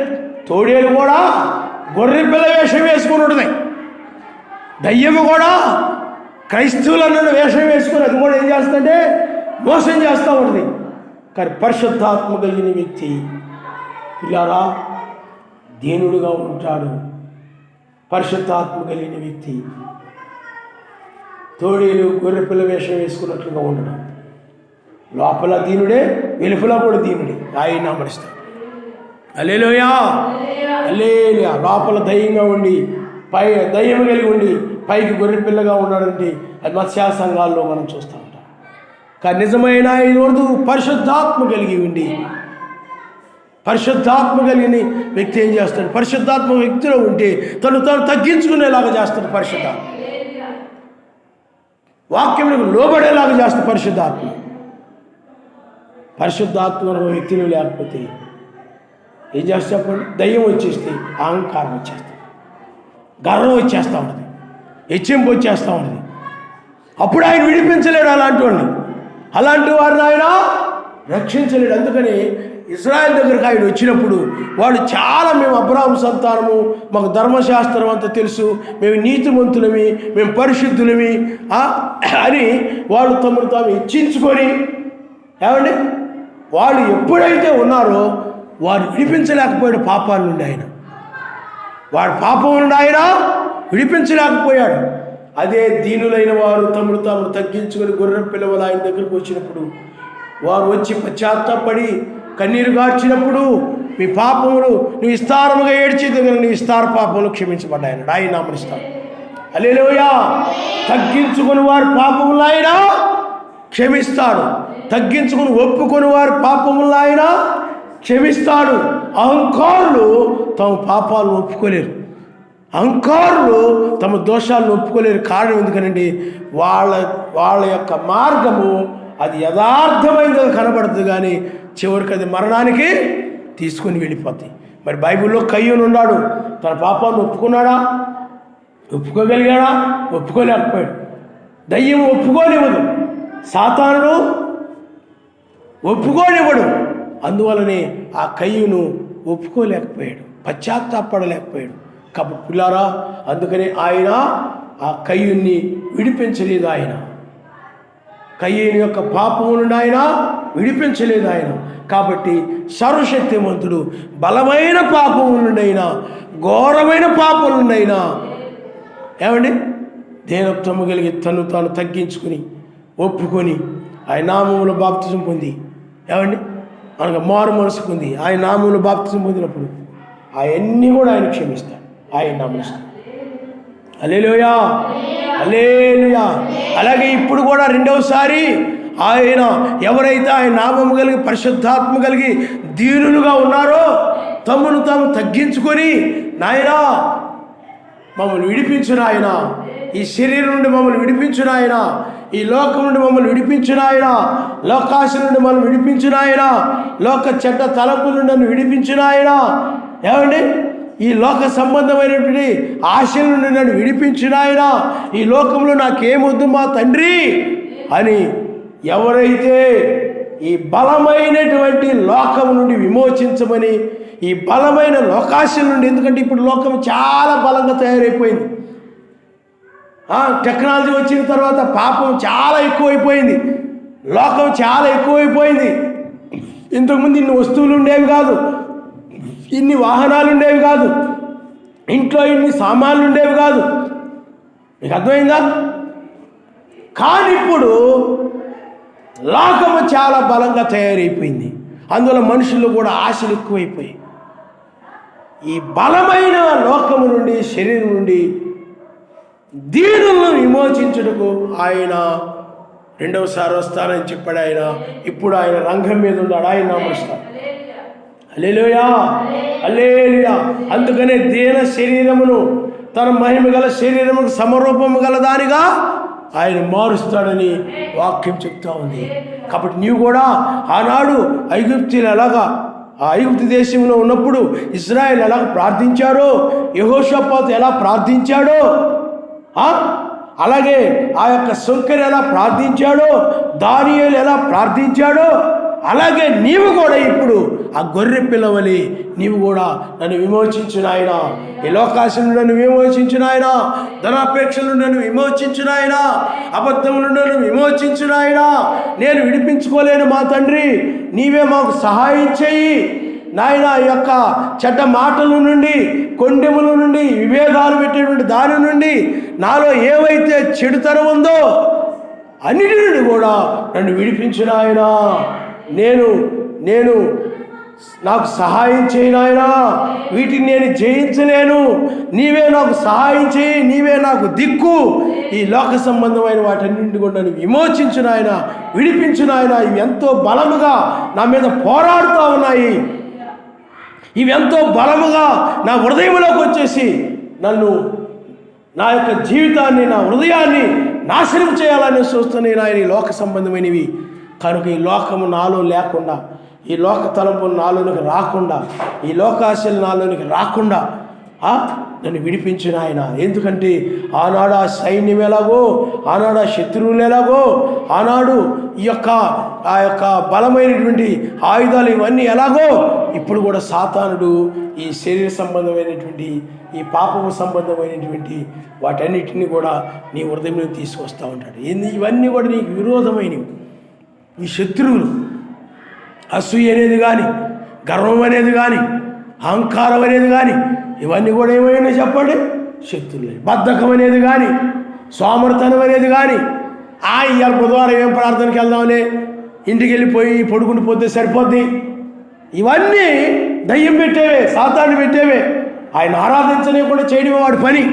తోడేలు కూడా గొర్రె పిల్ల వేషం వేసుకుని ఉంటుంది. దయ్యము కూడా క్రైస్తవులను వేషం వేసుకుని అది కూడా ఏం చేస్తుందంటే మోసం చేస్తూ ఉంటుంది. కానీ పరిశుద్ధాత్మ కలిగిన వ్యక్తి పిల్లారా దీనుడుగా ఉంటాడు. పరిశుద్ధాత్మ కలిగిన వ్యక్తి తోడేలు గొర్రెపిల్ల వేషం వేసుకున్నట్లుగా ఉండడం, లోపల దీనుడే వెలుపల కూడా దీనుడే. ఆయన అమరిస్తాడు. హల్లెలూయా, హల్లెలూయా. లోపల దయ్యంగా ఉండి పై దయ్యం కలిగి ఉండి పైకి గొర్రెపిల్లగా ఉన్నాడంటే అది మత్స్య సంఘాల్లో మనం చూస్తూ ఉంటాం. కానీ నిజమైన ఈరోజు పరిశుద్ధాత్మ కలిగి ఉండి పరిశుద్ధాత్మ కలిగిన వ్యక్తి ఏం చేస్తాడు, పరిశుద్ధాత్మ వ్యక్తిలో ఉంటే తను తగ్గించుకునేలాగా చేస్తాడు. పరిశుద్ధాత్మ వాక్యములకు లోబడేలాగా చేస్తాడు. పరిశుద్ధాత్మ వ్యక్తిలో లేకపోతే ఏం చేస్తా చెప్పండి, దయ్యం వచ్చేస్తే అహంకారం వచ్చేస్తుంది, గర్వం వచ్చేస్తూ ఉంటుంది, హెచ్చింపు వచ్చేస్తూ ఉంటుంది. అప్పుడు ఆయన విడిపించలేడు అలాంటి వారిని ఆయన రక్షించలేడు. అందుకని ఇశ్రాయేలు దగ్గరకు ఆయన వచ్చినప్పుడు వాళ్ళు చాలా, మేము అబ్రాహాము సంతానము, మాకు ధర్మశాస్త్రం అంతా తెలుసు, మేము నీతిమంతులమి, మేము పరిశుద్ధులమి అని వాళ్ళు తమను తాము హెచ్చించుకొని, ఏమండి, వాళ్ళు ఎప్పుడైతే ఉన్నారో వారు విడిపించలేకపోయాడు పాపాల నుండి. వాడు పాపం నుండి ఆయన విడిపించలేకపోయాడు. అదే దీనులైన వారు తమను తాము తగ్గించుకొని గొర్రె పిల్లలు ఆయన దగ్గరకు వచ్చినప్పుడు, వారు వచ్చి పశ్చాత్తాపడి కన్నీరు గార్చినప్పుడు, మీ పాపములు నువ్వు విస్తారముగా ఏడ్చి దగ్గర నీ విస్తార పాపములు క్షమించబడ్డాయన్నాడు. ఆయన నామనిస్తాడు. హల్లెలూయా. తగ్గించుకుని వారి పాపములు ఆయన క్షమిస్తాడు. తగ్గించుకుని ఒప్పుకొని వారి పాపములు ఆయన క్షమిస్తాడు. అహంకారులు తమ పాపాలను ఒప్పుకోలేరు, అహంకారులు తమ దోషాలను ఒప్పుకోలేరు. కారణం ఎందుకనండి, వాళ్ళ యొక్క మార్గము అది యథార్థమైనది కనబడుతుంది, కానీ చివరికి అది మరణానికి తీసుకొని వెళ్ళిపోతాయి. మరి బైబిల్లో కయ్యూను ఉన్నాడు, తన పాపాన్ని ఒప్పుకున్నాడా? ఒప్పుకోగలిగాడా? ఒప్పుకోలేకపోయాడు. దయ్యం ఒప్పుకోనివ్వదు, సాతానుడు ఒప్పుకోనివ్వడు. అందువలనే ఆ కయ్యూను ఒప్పుకోలేకపోయాడు, పశ్చాత్తాపడలేకపోయాడు. కాబట్టి పిల్లారా, అందుకనే ఆయన ఆ కయ్యూన్ని విడిపించలేదు. ఆయన కయ్యూని యొక్క పాపము నుండి ఆయన విడిపించలేదు. ఆయన కాబట్టి సర్వశక్తిమంతుడు బలమైన పాపము నుండి అయినా, ఘోరమైన పాపం నుండి అయినా, ఏమండి, దేనత్వము కలిగి తను తాను తగ్గించుకుని ఒప్పుకొని ఆయన నామములో బాప్తిజం పొంది, ఏమండి, అనగా మారు మనసు పొంది ఆయన నామములో బాప్తిజం పొందినప్పుడు అవన్నీ కూడా ఆయన క్షమిస్తాడు, ఆయన నమ్మిస్తాడు. హల్లెలూయా, హల్లెలూయా. అలాగే ఇప్పుడు కూడా రెండవసారి ఆయన ఎవరైతే ఆయన నామము కలిగి పరిశుద్ధాత్మ కలిగి దీనులుగా ఉన్నారో తమను తాము తగ్గించుకొని నాయనా మమ్మల్ని విడిపించిన ఆయన, ఈ శరీరం నుండి మమ్మల్ని విడిపించిన ఆయన, ఈ లోకం నుండి మమ్మల్ని విడిపించిన ఆయన, లోకాశ నుండి మమ్మల్ని విడిపించిన ఆయన, లోక చెడ్డ తలంపుల నుండి నన్ను విడిపించిన ఆయన, ఏమండి ఈ లోక సంబంధమైనటువంటి ఆశల నుండి నన్ను విడిపించిన ఆయన, ఈ లోకంలో నాకేమొద్దు మా తండ్రి అని ఎవరైతే ఈ బలమైనటువంటి లోకం నుండి విమోచించమని, ఈ బలమైన లోకాశల నుండి, ఎందుకంటే ఇప్పుడు లోకం చాలా బలంగా తయారైపోయింది. టెక్నాలజీ వచ్చిన తర్వాత పాపం చాలా ఎక్కువైపోయింది, లోకం చాలా ఎక్కువైపోయింది. ఇంతకుముందు ఇన్ని వస్తువులు ఉండేవి కాదు, ఇన్ని వాహనాలు ఉండేవి కాదు, ఇంట్లో ఇన్ని సామాన్లు ఉండేవి కాదు. మీకు అర్థమైందా? కానీ ఇప్పుడు లోకము చాలా బలంగా తయారైపోయింది, అందులో మనుషులు కూడా ఆశలు ఎక్కువైపోయాయి. ఈ బలమైన లోకము నుండి, శరీరం నుండి దీనులను విమోచించుటకు ఆయన రెండవసారి వస్తానని చెప్పాడు. ఆయన ఇప్పుడు ఆయన రంగం మీద ఉన్నాడు, ఆయన నామరుస్తాడు. హల్లెలూయా, హల్లెలూయా. అందుకనే దీన శరీరమును తన మహిమ గల శరీరముకు సమరూపము గల దానిగా ఆయన మారుస్తాడని వాక్యం చెప్తా ఉంది. కాబట్టి నీవు కూడా ఆనాడు ఐగుప్తీయులు ఎలాగా ఆ ఐగుప్తు దేశంలో ఉన్నప్పుడు ఇశ్రాయేలు ఎలా ప్రార్థించారో, యెహోషాపాతు ఎలా ప్రార్థించాడో, అలాగే ఆ యొక్క శంకర్ ఎలా ప్రార్థించాడో, దానియేలు ఎలా ప్రార్థించాడో, అలాగే నీవు కూడా ఇప్పుడు ఆ గొర్రె పిల్లవలి నీవు కూడా నన్ను విమోచించిన ఆయన, ఈ లోకాశం నుండి నన్ను విమోచించిన ఆయన, ధనాపేక్షల నుండి నన్ను విమోచించిన ఆయన, అబద్ధం నుండి నన్ను విమోచించిన ఆయన, నేను విడిపించుకోలేను మా తండ్రి, నీవే మాకు సహాయం చేయి నాయన. ఈ యొక్క చెడ్డ మాటల నుండి, కొండెముల నుండి, విభేదాలు పెట్టేటువంటి దాని నుండి, నాలో ఏవైతే చెడుతనం ఉందో అన్నిటి నుండి కూడా నన్ను విడిపించిన ఆయన, నేను నాకు సహాయం చేయను ఆయన, వీటిని నేను జయించలేను, నీవే నాకు సహాయం చేయి, నీవే నాకు దిక్కు, ఈ లోక సంబంధమైన వాటన్నింటి కూడా నన్ను విమోచించిన ఆయన, విడిపించిన ఆయన. ఇవి ఎంతో బలముగా నా మీద పోరాడుతూ ఉన్నాయి, ఇవి ఎంతో బలముగా నా హృదయంలోకి వచ్చేసి నన్ను, నా యొక్క జీవితాన్ని, నా హృదయాన్ని నాశనం చేయాలని చూస్తున్నాయి ఆయన, ఈ లోక సంబంధమైనవి. కనుక ఈ లోకము నాలో లేకుండా, ఈ లోక తలంపులు నాలోనికి రాకుండా, ఈ లోకాశలు నాలోనికి రాకుండా నన్ను విడిపించిన ఆయన. ఎందుకంటే ఆనాడు ఆ సైన్యం ఎలాగో, ఆనాడు ఆ శత్రువులు ఎలాగో, ఆనాడు ఆ యొక్క బలమైనటువంటి ఆయుధాలు ఇవన్నీ ఎలాగో, ఇప్పుడు కూడా సాతానుడు ఈ శరీర సంబంధమైనటువంటి, ఈ పాపము సంబంధమైనటువంటి వాటన్నిటిని కూడా నీ హృదయంలో తీసుకొస్తూ ఉంటాడు. ఇవన్నీ కూడా నీకు విరోధమైనవి. ఈ శత్రువులు అసూయ అనేది కానీ, గర్వం అనేది కానీ, అహంకారం అనేది కానీ, ఇవన్నీ కూడా ఏమైనా చెప్పండి, శత్రువులే. బద్ధకం అనేది కానీ, సోమరితనం అనేది కానీ, ఇవాళ బుధవారం ఏం ప్రార్థనకి వెళ్దామని ఇంటికి వెళ్ళిపోయి పడుకుంటూ పోతే సరిపోద్ది, ఇవన్నీ దయ్యం పెట్టేవే, సాతాను పెట్టేవే. ఆయన ఆరాధించనే కూడా చేయడమే వాడి పని.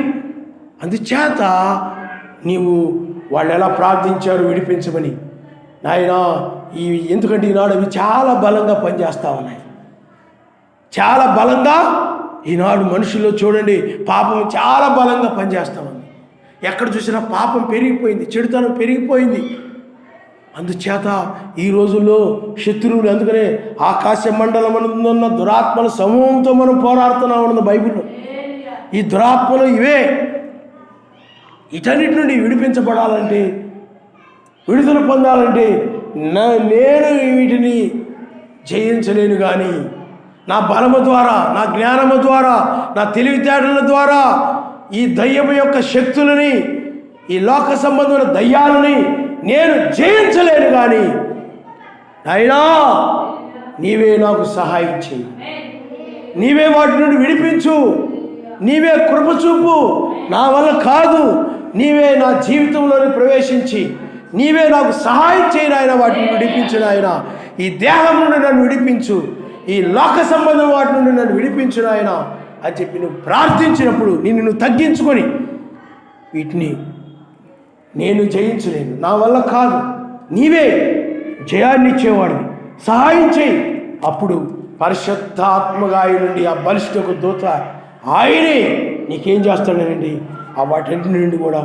అందుచేత నీవు వాళ్ళు ఎలా ప్రార్థించారు విడిపించమని నాయన, ఎందుకంటే ఈనాడు అవి చాలా బలంగా పనిచేస్తూ ఉన్నాయి, చాలా బలంగా ఈనాడు మనుషుల్లో చూడండి పాపం చాలా బలంగా పనిచేస్తూ ఉంది. ఎక్కడ చూసినా పాపం పెరిగిపోయింది, చెడుతనం పెరిగిపోయింది. అందుచేత ఈ రోజుల్లో శత్రువులు, అందుకనే ఆకాశ మండలం ఉన్న దురాత్మల సమూహంతో మనం పోరాడుతున్నాం ఉన్నది బైబిల్లో. ఈ దురాత్మలు ఇవే. ఇటన్నిటి నుండి విడిపించబడాలంటే, విడుదల పొందాలంటే నేను వీటిని జయించలేను, కానీ నా బలము ద్వారా, నా జ్ఞానము ద్వారా, నా తెలివితేటల ద్వారా ఈ దయ్యము యొక్క శక్తులని, ఈ లోక సంబంధమైన దయ్యాలని నేను జయించలేను. కానీ అయినా నీవే నాకు సహాయం చేయి, నీవే వాటి నుండి విడిపించు, నీవే కృప చూపు. నా వల్ల కాదు, నీవే నా జీవితంలోని ప్రవేశించి నీవే నాకు సహాయం చేయను ఆయన, వాటిని విడిపించు ఆయన. ఈ దేహం నుండి నన్ను విడిపించు, ఈ లోక సంబంధం వాటి నుండి నన్ను విడిపించు ఆయన అని చెప్పి నువ్వు ప్రార్థించినప్పుడు నిన్ను తగ్గించుకొని, వీటిని నేను జయించలేను, నా వల్ల కాదు, నీవే జయాన్ని ఇచ్చేవాడిని, సహాయం చేయి. అప్పుడు పరిశుద్ధాత్మగా నుండి ఆ బలిష్ఠకు దూత ఆయనే నీకేం చేస్తాడనండి, ఆ వాటి నుండి కూడా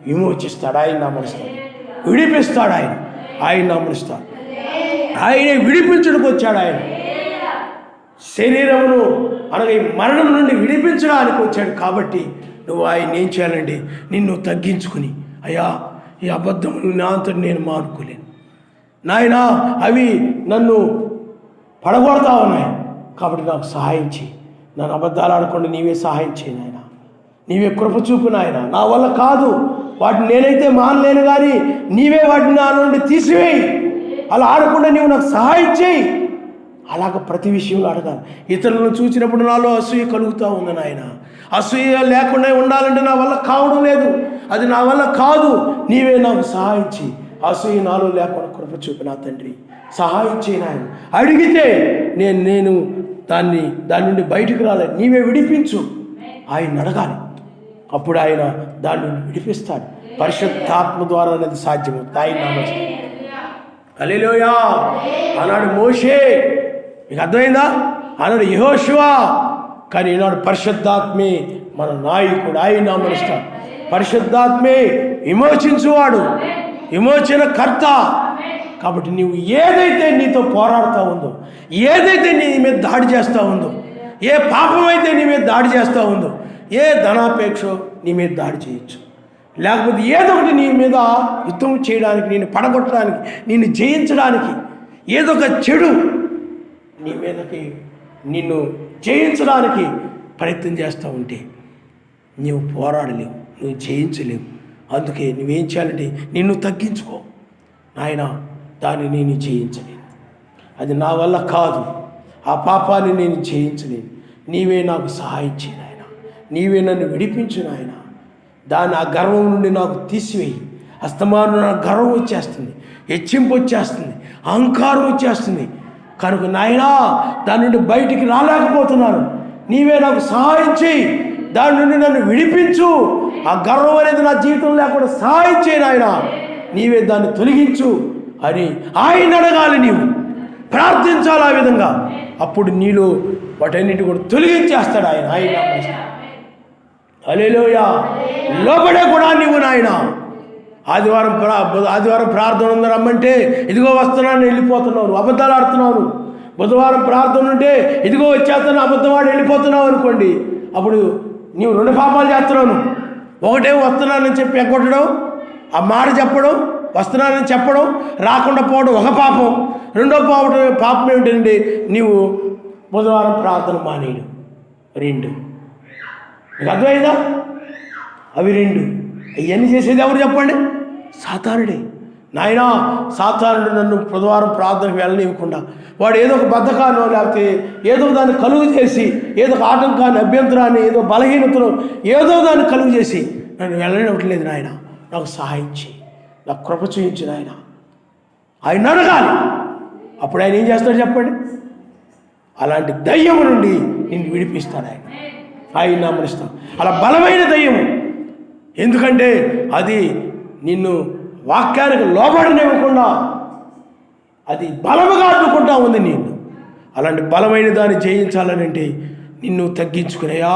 విమోచిస్తాడు. ఆయన నామరుస్తాడు, విడిపిస్తాడు. ఆయన నామరుస్తాడు. ఆయనే విడిపించడానికి వచ్చాడు. ఆయన శరీరమును అనగా ఈ మరణం నుండి విడిపించడానికి వచ్చాడు. కాబట్టి నువ్వు ఆయన ఏం చేయాలండి, నిన్ను తగ్గించుకుని, అయ్యా ఈ అబద్ధములు నా అంతటి నేను మానుకోలేను నాయనా, అవి నన్ను పడగొడతా ఉన్నాయి, కాబట్టి నాకు సహాయం చేయి. నన్ను అబద్ధాలు ఆడకుండా నీవే సహాయం చేయి నాయన, నీవే కృప చూపు నాయన. నా వల్ల కాదు, వాటిని నేనైతే మానలేను, కానీ నీవే వాటిని నా నుండి తీసివేయి. అలా ఆడకుండా నీవు నాకు సహాయం చేయి. అలాగ ప్రతి విషయంలో అడగాలి. ఇతరులను చూసినప్పుడు నాలో అసూయ కలుగుతూ ఉంది నాయన. అసూయ లేకుండా ఉండాలంటే నా వల్ల కావడం లేదు, అది నా వల్ల కాదు, నీవే నాకు సహాయం చేయి. అసూయ నాలో లేకుండా కృప చూపి నా తండ్రి, సహాయం చేయి నాయన. అడిగితే నేను దాని నుండి బయటకు రాలేదు, నీవే విడిపించు. ఆయన అడగాలి, అప్పుడు ఆయన దాని నుండి విడిపిస్తాడు. పరిశుద్ధాత్మ ద్వారా అనేది సాధ్యమవుతుంది. ఆయన నామస్తు. హల్లెలూయా. ఆనాడు మోషే, మీకు అర్థమైందా? ఆనాడు యెహోషువ, కానీ ఈనాడు పరిశుద్ధాత్మే మన నాయకుడు. ఆయన నామస్తాడు. పరిశుద్ధాత్మే విమోచించువాడు, విమోచన కర్త. కాబట్టి నీవు ఏదైతే నీతో పోరాడుతూ ఉందో, ఏదైతే నీ మీద దాడి చేస్తూ ఉందో, ఏ పాపం అయితే నీ మీద దాడి చేస్తూ ఉందో, ఏ ధనాపేక్ష నీ మీద దాడి చేయొచ్చు, లేకపోతే ఏదో ఒకటి నీ మీద యుద్ధం చేయడానికి, నేను పడగొట్టడానికి, నిన్ను జయించడానికి ఏదో ఒక చెడు నీ మీదకి నిన్ను జయించడానికి ప్రయత్నం చేస్తూ ఉంటే నీవు పోరాడలేవు, నువ్వు జయించలేవు. అందుకే నువ్వేం చేయాలంటే నిన్ను తగ్గించుకో. నాయన, దాన్ని నేను జయించలేను, అది నా వల్ల కాదు, ఆ పాపాన్ని నేను జయించలేను, నీవే నాకు సహాయం చేయి నాయన, నీవే నన్ను విడిపించు నాయన. దాన్ని ఆ గర్వం నుండి నాకు తీసివేయి. అస్తమానం నాకు గర్వం వచ్చేస్తుంది, హెచ్చింపు వచ్చేస్తుంది, అహంకారం వచ్చేస్తుంది. కనుక నాయనా, దాని నుండి బయటికి రాలేకపోతున్నాను, నీవే నాకు సహాయం చేయి, దాని నుండి నన్ను విడిపించు. ఆ గర్వం అనేది నా జీవితంలో లేకుండా సహాయం చేయి నాయన, నీవే దాన్ని తొలగించు అని ఆయన అడగాలి. నీవు ప్రార్థించాలి ఆ విధంగా. అప్పుడు నీలో వాటన్నిటి కూడా తొలగించేస్తాడు ఆయన. ఆయన హల్లెలూయా. లోబడే కూడా నీవు నాయన. ఆదివారం ప్రార్థన ఉంది రమ్మంటే ఇదిగో వస్తున్నాను, వెళ్ళిపోతున్నావు, అబద్ధాలు ఆడుతున్నావు. బుధవారం ప్రార్థన ఉంటే ఇదిగో వచ్చేస్తాను, అబద్ధవాడు వెళ్ళిపోతున్నావు అనుకోండి. అప్పుడు నీవు రెండు పాపాలు చేస్తున్నావు. ఒకటేమో వస్తున్నానని చెప్పి ఎగ్గొట్టడం, ఆ మాట చెప్పడం, వస్తున్నానని చెప్పడం, రాకుండా పోవడం ఒక పాపం. రెండో పాపం ఏమిటండి, నీవు బుధవారం ప్రార్థన మానేయడం. రెండు. మీకు అర్థమైందా? అవి రెండు. ఇవన్నీ చేసేది ఎవరు చెప్పండి? సాతానుడే. నాయనా, సాతానుడు నన్ను బుధవారం ప్రార్థనకు వెళ్ళనివ్వకుండా, వాడు ఏదో ఒక బద్ధకాన్నో లేకపోతే ఏదో దాన్ని కలుగు చేసి, ఏదో ఒక ఆటంకాన్ని, అభ్యంతరాన్ని, ఏదో బలహీనతను ఏదో దాన్ని కలుగు చేసి నన్ను వెళ్ళనివ్వట్లేదు. నాయన, నాకు సహాయం చేయి, నాకు కృప చూయించు నాయన. ఆయన అడగాలి. అప్పుడు ఆయన ఏం చేస్తాడు చెప్పండి? అలాంటి దయ్యం నుండి నిన్ను విడిపిస్తాడు ఆయన. ఆయన నామనిస్తాం. అలా బలమైన దయ్యము. ఎందుకంటే అది నిన్ను వాక్యానికి లోబడనివ్వకుండా అది బలముగా అడ్డుకుంటా ఉంది నిన్ను. అలాంటి బలమైన దాన్ని జయించాలని అంటే నిన్ను తగ్గించుకునేయా,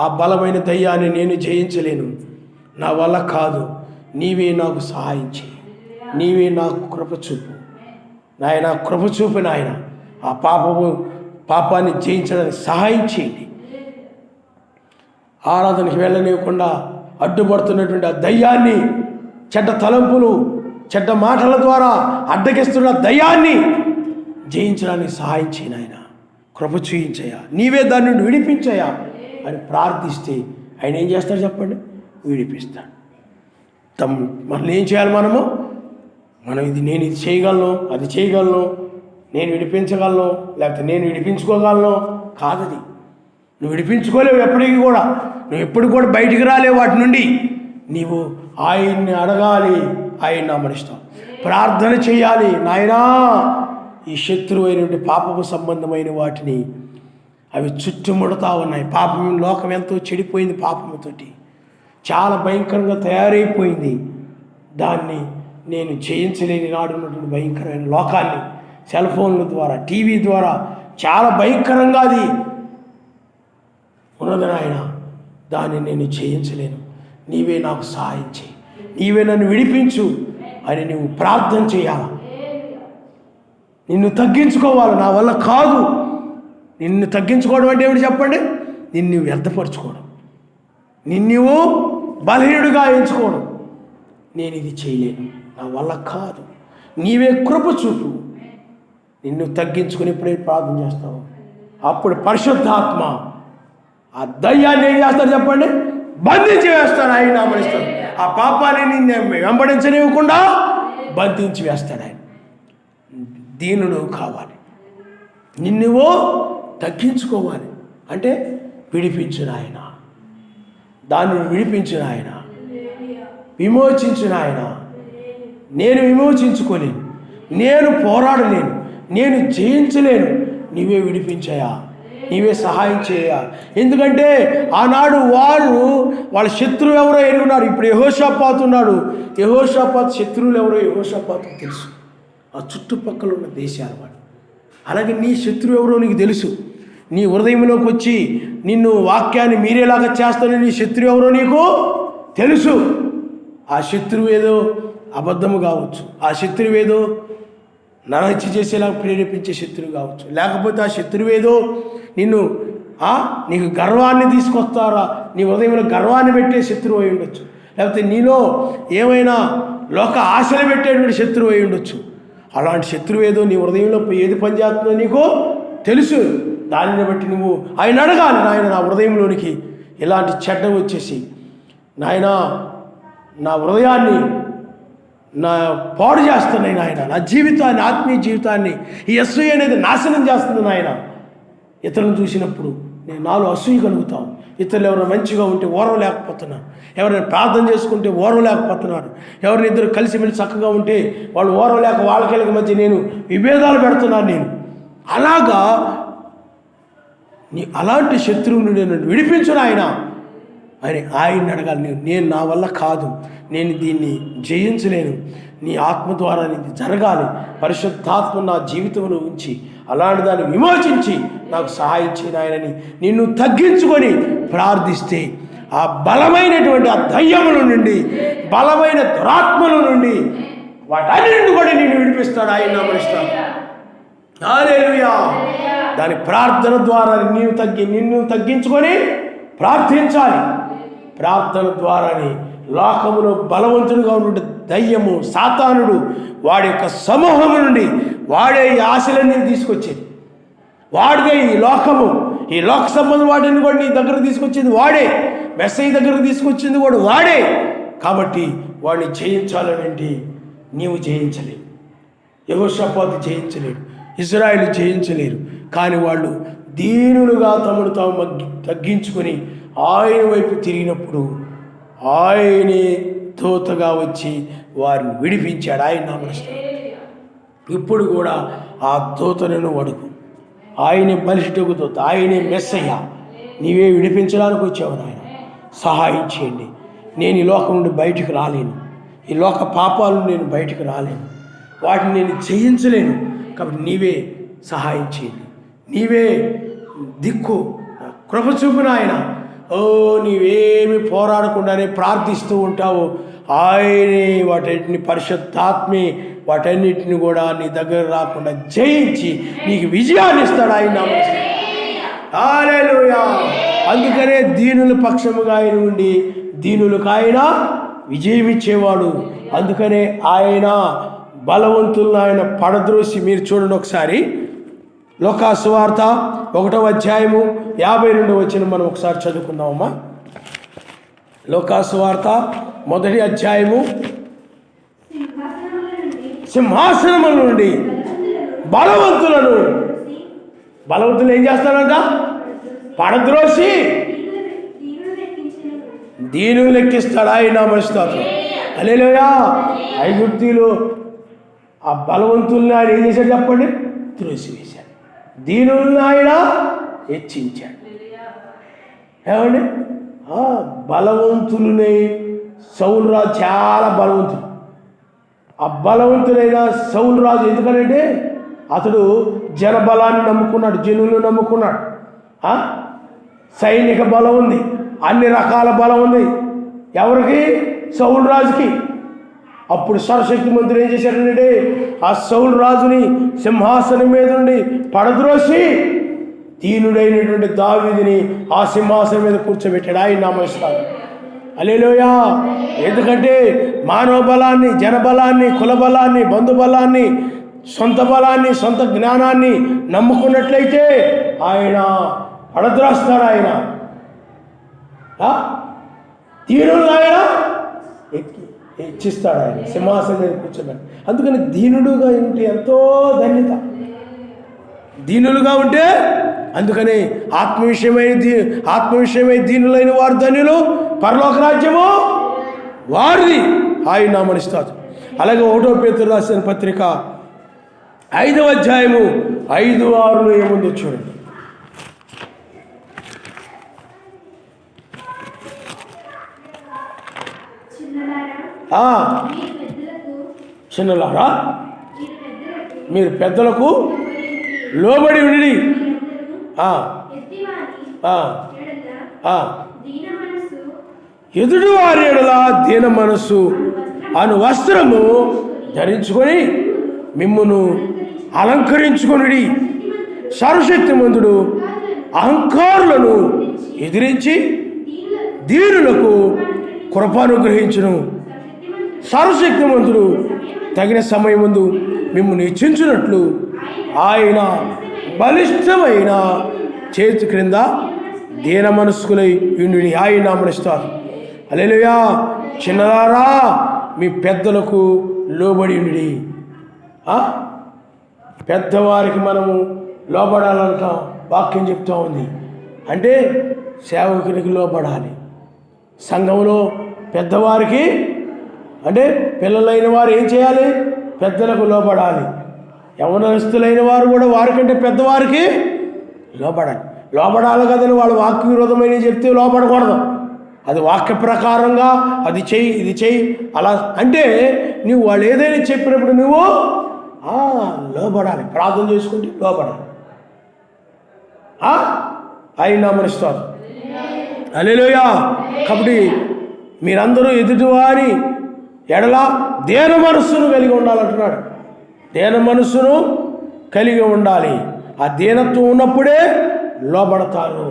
ఆ బలమైన దయ్యాన్ని నేను జయించలేను, నా వల్ల కాదు, నీవే నాకు సహాయం చేయి, నీవే నాకు కృప చూపు నాయన, కృప చూపు నాయన. ఆ పాపాన్ని జయించడానికి సహాయం చేయండి. ఆరాధనకి వెళ్ళనివ్వకుండా అడ్డుపడుతున్నటువంటి ఆ దయ్యాన్ని, చెడ్డ తలంపులు, చెడ్డ మాటల ద్వారా అడ్డగిస్తున్న దయ్యాన్ని జయించడానికి సహాయం చేయను ఆయన. కృప చూయించయ్యా, నీవే దాని నుండి విడిపించయ్యా అని ప్రార్థిస్తే ఆయన ఏం చేస్తాడు చెప్పండి? విడిపిస్తాడు. మనల్ని ఏం చేయాలి? మనం నేను ఇది చేయగలను, అది చేయగలను, నేను విడిపించగలను, లేకపోతే నేను విడిపించుకోగలను కాదది. నువ్వు విడిపించుకోలేవు ఎప్పటికీ కూడా. నువ్వు ఎప్పుడు కూడా బయటికి రాలేవు వాటి నుండి. నీవు ఆయన్ని అడగాలి, ఆయన నామనిస్తావు, ప్రార్థన చేయాలి. నాయనా, ఈ శత్రువు అయినటువంటి పాపపు సంబంధమైన వాటిని అవి చుట్టుముడతా ఉన్నాయి. పాపం, లోకం ఎంతో చెడిపోయింది, పాపముతోటి చాలా భయంకరంగా తయారైపోయింది. దాన్ని నేను జయించలేని నాడు ఉన్నటువంటి భయంకరమైన లోకాన్ని సెల్ ఫోన్ల ద్వారా, టీవీ ద్వారా చాలా భయంకరంగా అది ఉన్నది నాయన. దాన్ని నేను జయించలేను, నీవే నాకు సహాయం చేయి, నీవే నన్ను విడిపించు అని నువ్వు ప్రార్థన చేయాలి. నిన్ను తగ్గించుకోవాలి. నా వల్ల కాదు. నిన్ను తగ్గించుకోవడం అంటే ఏమిటి చెప్పండి? నిన్ను వ్యర్థపరచుకోవడం, నిన్ను బలహీనుడిగా ఎంచుకోవడం. నేను ఇది చేయలేను, నా వల్ల కాదు, నీవే కృప చూపు. నిన్ను తగ్గించుకుని ఎప్పుడైతే ప్రార్థన చేస్తావు అప్పుడు పరిశుద్ధాత్మ ఆ దయ్యాన్ని ఏం చేస్తాడు చెప్పండి? బంధించి వేస్తాడు. ఆయన నామనిస్తాడు. ఆ పాపాన్ని నిన్ను వెంబడించనివ్వకుండా బంధించి వేస్తాడు ఆయన. దీనుడు కావాలి, నిన్నువో తగ్గించుకోవాలి. అంటే విడిపించిన ఆయన, దాన్ని విడిపించిన ఆయన, విమోచించిన ఆయన. నేను విమోచించుకోలేను, నేను పోరాడలేను, నేను జయించలేను, నీవే విడిపించాయా, నీవే సహాయం చేయా. ఎందుకంటే ఆనాడు వాళ్ళ శత్రువు ఎవరో ఎరుగున్నారు. ఇప్పుడు యెహోషాపాతు ఉన్నాడు. యెహోషాపాతు శత్రువులు ఎవరో యెహోషాపాతుకు తెలుసు, ఆ చుట్టుపక్కల ఉన్న దేశాల వాడు. అలాగే నీ శత్రువు ఎవరో నీకు తెలుసు. నీ హృదయంలోకి వచ్చి నిన్ను వాక్యాన్ని మీరేలాగా చేస్తానని నీ శత్రువు ఎవరో నీకు తెలుసు. ఆ శత్రువు ఏదో అబద్ధము కావచ్చు, ఆ శత్రువు ఏదో నరహత్య చేసేలాగా ప్రేరేపించే శత్రువు కావచ్చు, లేకపోతే ఆ శత్రువు ఏదో నీకు గర్వాన్ని తీసుకొస్తారా, నీ హృదయంలో గర్వాన్ని పెట్టే శత్రువు అయి ఉండొచ్చు, లేకపోతే నీలో ఏమైనా లోక ఆశలు పెట్టేటువంటి శత్రువు అయి ఉండొచ్చు. అలాంటి శత్రువు ఏదో నీ హృదయంలో ఏది పనిచేస్తుందో నీకు తెలుసు. దానిని బట్టి నువ్వు ఆయన అడగాలి, నాయన నా హృదయంలోనికి ఇలాంటి చెడ్డ వచ్చేసి నాయన నా హృదయాన్ని నా పాడు చేస్తున్నాయి నాయన, నా జీవితాన్ని, ఆత్మీయ జీవితాన్ని ఈ అసూయ అనేది నాశనం చేస్తుంది నాయన. ఇతరులను చూసినప్పుడు నాలో అసూయ కలుగుతాం. ఇతరులు ఎవరైనా మంచిగా ఉంటే ఓర్వలేకపోతున్నాను, ఎవరైనా ప్రార్థన చేసుకుంటే ఓర్వలేకపోతున్నారు, ఎవరిని ఇద్దరు కలిసిమెలిసి చక్కగా ఉంటే వాళ్ళు ఓర్వలేక వాళ్ళకి మధ్య నేను విభేదాలు పెడుతున్నాను. నేను అలాగా అలాంటి శత్రువును నేను విడిపించు నాయన అని ఆయన్ని అడగాలి. నేను నా వల్ల కాదు, నేను దీన్ని జయించలేను, నీ ఆత్మ ద్వారా ఇది జరగాలి, పరిశుద్ధాత్మ నా జీవితంలో ఉంచి అలాంటి దాన్ని విమోచించి నాకు సహాయం చేయను ఆయనని నిన్ను తగ్గించుకొని ప్రార్థిస్తే ఆ బలమైనటువంటి ఆ దయ్యముల నుండి, బలమైన దురాత్మల నుండి వాటన్నింటిని కూడా నిన్ను విడిపిస్తాడు, ఆయన నామనిస్తాడు. హల్లెలూయా. దాని ప్రార్థన ద్వారా నిన్ను తగ్గించుకొని ప్రార్థించాలి. ప్రార్థన ద్వారానే లోకములో బలవంతుడుగా ఉన్నటువంటి దయ్యము సాతానుడు వాడి యొక్క సమూహము నుండి వాడే ఈ ఆశలన్నీ తీసుకొచ్చేది, వాడిదే ఈ లోకము, ఈ లోక సంబంధం వాటిని కూడా నీ దగ్గర తీసుకొచ్చింది వాడే, మెస్సయ్య దగ్గర తీసుకొచ్చింది కూడా వాడే. కాబట్టి వాడిని జయించాలనంటే నీవు జయించలేవు, యెహోషాపాతు జయించలేడు, ఇశ్రాయేలు జయించలేరు. కానీ వాళ్ళు దీనులుగా తమను తాము తగ్గించుకొని ఆయన వైపు తిరిగినప్పుడు ఆయనే దూతగా వచ్చి వారిని విడిపించాడు. ఆయన నామనిస్తాడు. ఇప్పుడు కూడా ఆ దూతను అడుగు, ఆయనే బలిష్ఠకు దూత, ఆయనే మెస్సయ్య, నీవే విడిపించడానికి వచ్చావు నాయన, సహాయం చేయండి. నేను ఈ లోకం నుండి బయటకు రాలేను, ఈ లోక పాపాలు నేను బయటకు రాలేను, వాటిని నేను జయించలేను. కాబట్టి నీవే సహాయం చేయండి, నీవే దిక్కు, కృప చూపు నాయన. నీవేమి పోరాడకుండానే ప్రార్థిస్తూ ఉంటావు, ఆయనే వాటన్నిటిని పరిశుద్ధాత్మే వాటన్నిటిని కూడా నీ దగ్గర రాకుండా జయించి నీకు విజయాన్ని ఇస్తాడు ఆయన. హల్లెలూయా. అందుకనే దీనుల పక్షముగా ఆయన ఉండి దీనులకు ఆయన విజయం ఇచ్చేవాడు. అందుకనే ఆయన బలవంతులను ఆయన పడద్రోసి, మీరు చూడండి ఒకసారి లూకా సువార్త 1వ అధ్యాయము 52వ వచనం మనం ఒకసారి చదువుకుందామమ్మా. లూకా సువార్త 1వ అధ్యాయము, సింహాసనముల నుండి బలవంతులు ఏం చేస్తాడంట? పడద్రోసి దీనులు లెక్కిస్తాడు ఆయన నామస్తోత్రం. హల్లెలూయా. ఐగుప్తీయులు ఆ బలవంతుల్ని ఆయన ఏం చేశాడు చెప్పండి? త్రోసివేశాడు. దీనుల్ని ఆయన హెచ్చించాడు. ఏమండి? బలవంతులని సౌలు రాజు చాలా బలవంతుడు, ఆ బలవంతుడైన సౌలు రాజు ఎందుకనంటే అతడు జనబలాన్ని నమ్ముకున్నాడు, జనులను నమ్ముకున్నాడు. సైనిక బలం ఉంది, అన్ని రకాల బలం ఉంది. ఎవరికి? సౌలు రాజుకి. అప్పుడు సర్వశక్తి మంత్రులు ఏం చేశాడంటే ఆ సౌలు రాజుని సింహాసనం మీద నుండి పడద్రోసి దీనుడైనటువంటి దావీదుని ఆ సింహాసనం మీద కూర్చోబెట్టాడు. ఆయన నామస్తాడు. హల్లెలూయా. ఎందుకంటే మానవ బలాన్ని, జనబలాన్ని, కుల బలాన్ని, బంధు బలాన్ని, సొంత బలాన్ని, సొంత జ్ఞానాన్ని నమ్ముకున్నట్లయితే ఆయన పడద్రోస్తాడు. ఆయన దీనుడు ఆయన హెచ్చిస్తాడు. ఆయన సింహాసనం మీద కూర్చోబెట్టి. అందుకని దీనుడుగా ఉంటే ఎంతో ధన్యత. దీనులుగా ఉంటే, అందుకని ఆత్మవిషయమై దీనులైన వారు ధన్యులు, పరలోక రాజ్యము వారిది. ఆయన నామనిస్తాడు. అలాగే 1 పేతురు రాసిన పత్రిక 5వ అధ్యాయము 5-6 ఏముందో చూడండి. చిన్నలారా మీరు పెద్దలకు లోబడి ఉండి ఎదుటి వారి ఎడల దీన మనస్సు అను వస్త్రము ధరించుకొని మిమ్మును అలంకరించుకొనుడి. సర్వశక్తిమంతుడు అహంకారులను ఎదిరించి దీనులకు కృపానుగ్రహించును. సర్వశక్తిమంతుడు తగిన సమయమందు మిమ్మల్ని హెచ్చించినట్లు ఆయన బలిష్టమైన చేతి క్రింద దీన మనస్కులై ఉండి ఆయన నామనిస్తారు. హల్లెలూయా. చిన్నలారా మీ పెద్దలకు లోబడి ఉండి. పెద్దవారికి మనము లోబడాలంటాం, వాక్యం చెప్తా ఉంది. అంటే సేవకునికి లోబడాలి. సంఘంలో పెద్దవారికి అంటే పిల్లలైన వారు ఏం చేయాలి? పెద్దలకు లోబడాలి. యవనస్తులైన వారు కూడా వారికంటే పెద్దవారికి లోబడాలి కదని వాళ్ళు వాక్య విరోధమైన చెప్తే లోబడకూడదు. అది వాక్య ప్రకారంగా అది చెయ్యి, ఇది చెయ్యి అలా అంటే నువ్వు వాళ్ళు ఏదైనా చెప్పినప్పుడు నువ్వు లోబడాలి. ప్రార్థన చేసుకుంటే లోబడాలి. ఆయన నామనిస్తారు. హల్లెలూయా. కాబట్టి మీరందరూ ఎదుటివారి ఎడల దేన మనస్సును కలిగి ఉండాలంటున్నాడు. దేన మనస్సును కలిగి ఉండాలి. ఆ దీనత్వం ఉన్నప్పుడే లోబడతారు,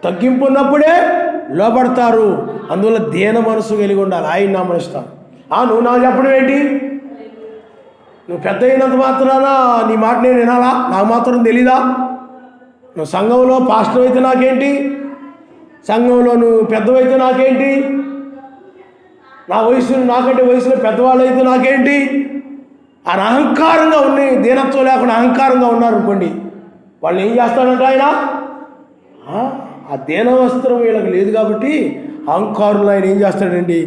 తగ్గింపు ఉన్నప్పుడే లోబడతారు. అందువల్ల దేన మనస్సు కలిగి ఉండాలి. ఆయన నామనిస్తాను. నువ్వు నాకు చెప్పడం ఏంటి? నువ్వు పెద్ద అయినంత మాత్రాన నీ మాట నేను వినాలా? నాకు మాత్రం తెలీదా? నువ్వు సంఘంలో పాస్టర్ అయితే నాకేంటి? సంఘంలో నువ్వు పెద్దవైతే నాకేంటి? నాకంటే వయసులో పెద్దవాళ్ళు అయితే నాకేంటి అని అహంకారంగా ఉన్నాయి. దీనత్వం లేకుండా అహంకారంగా ఉన్నారు అనుకోండి, వాళ్ళు ఏం చేస్తాడంటే ఆయన ఆ దీన వస్త్రం వీళ్ళకి లేదు కాబట్టి అహంకారులు ఆయన ఏం చేస్తాడండి?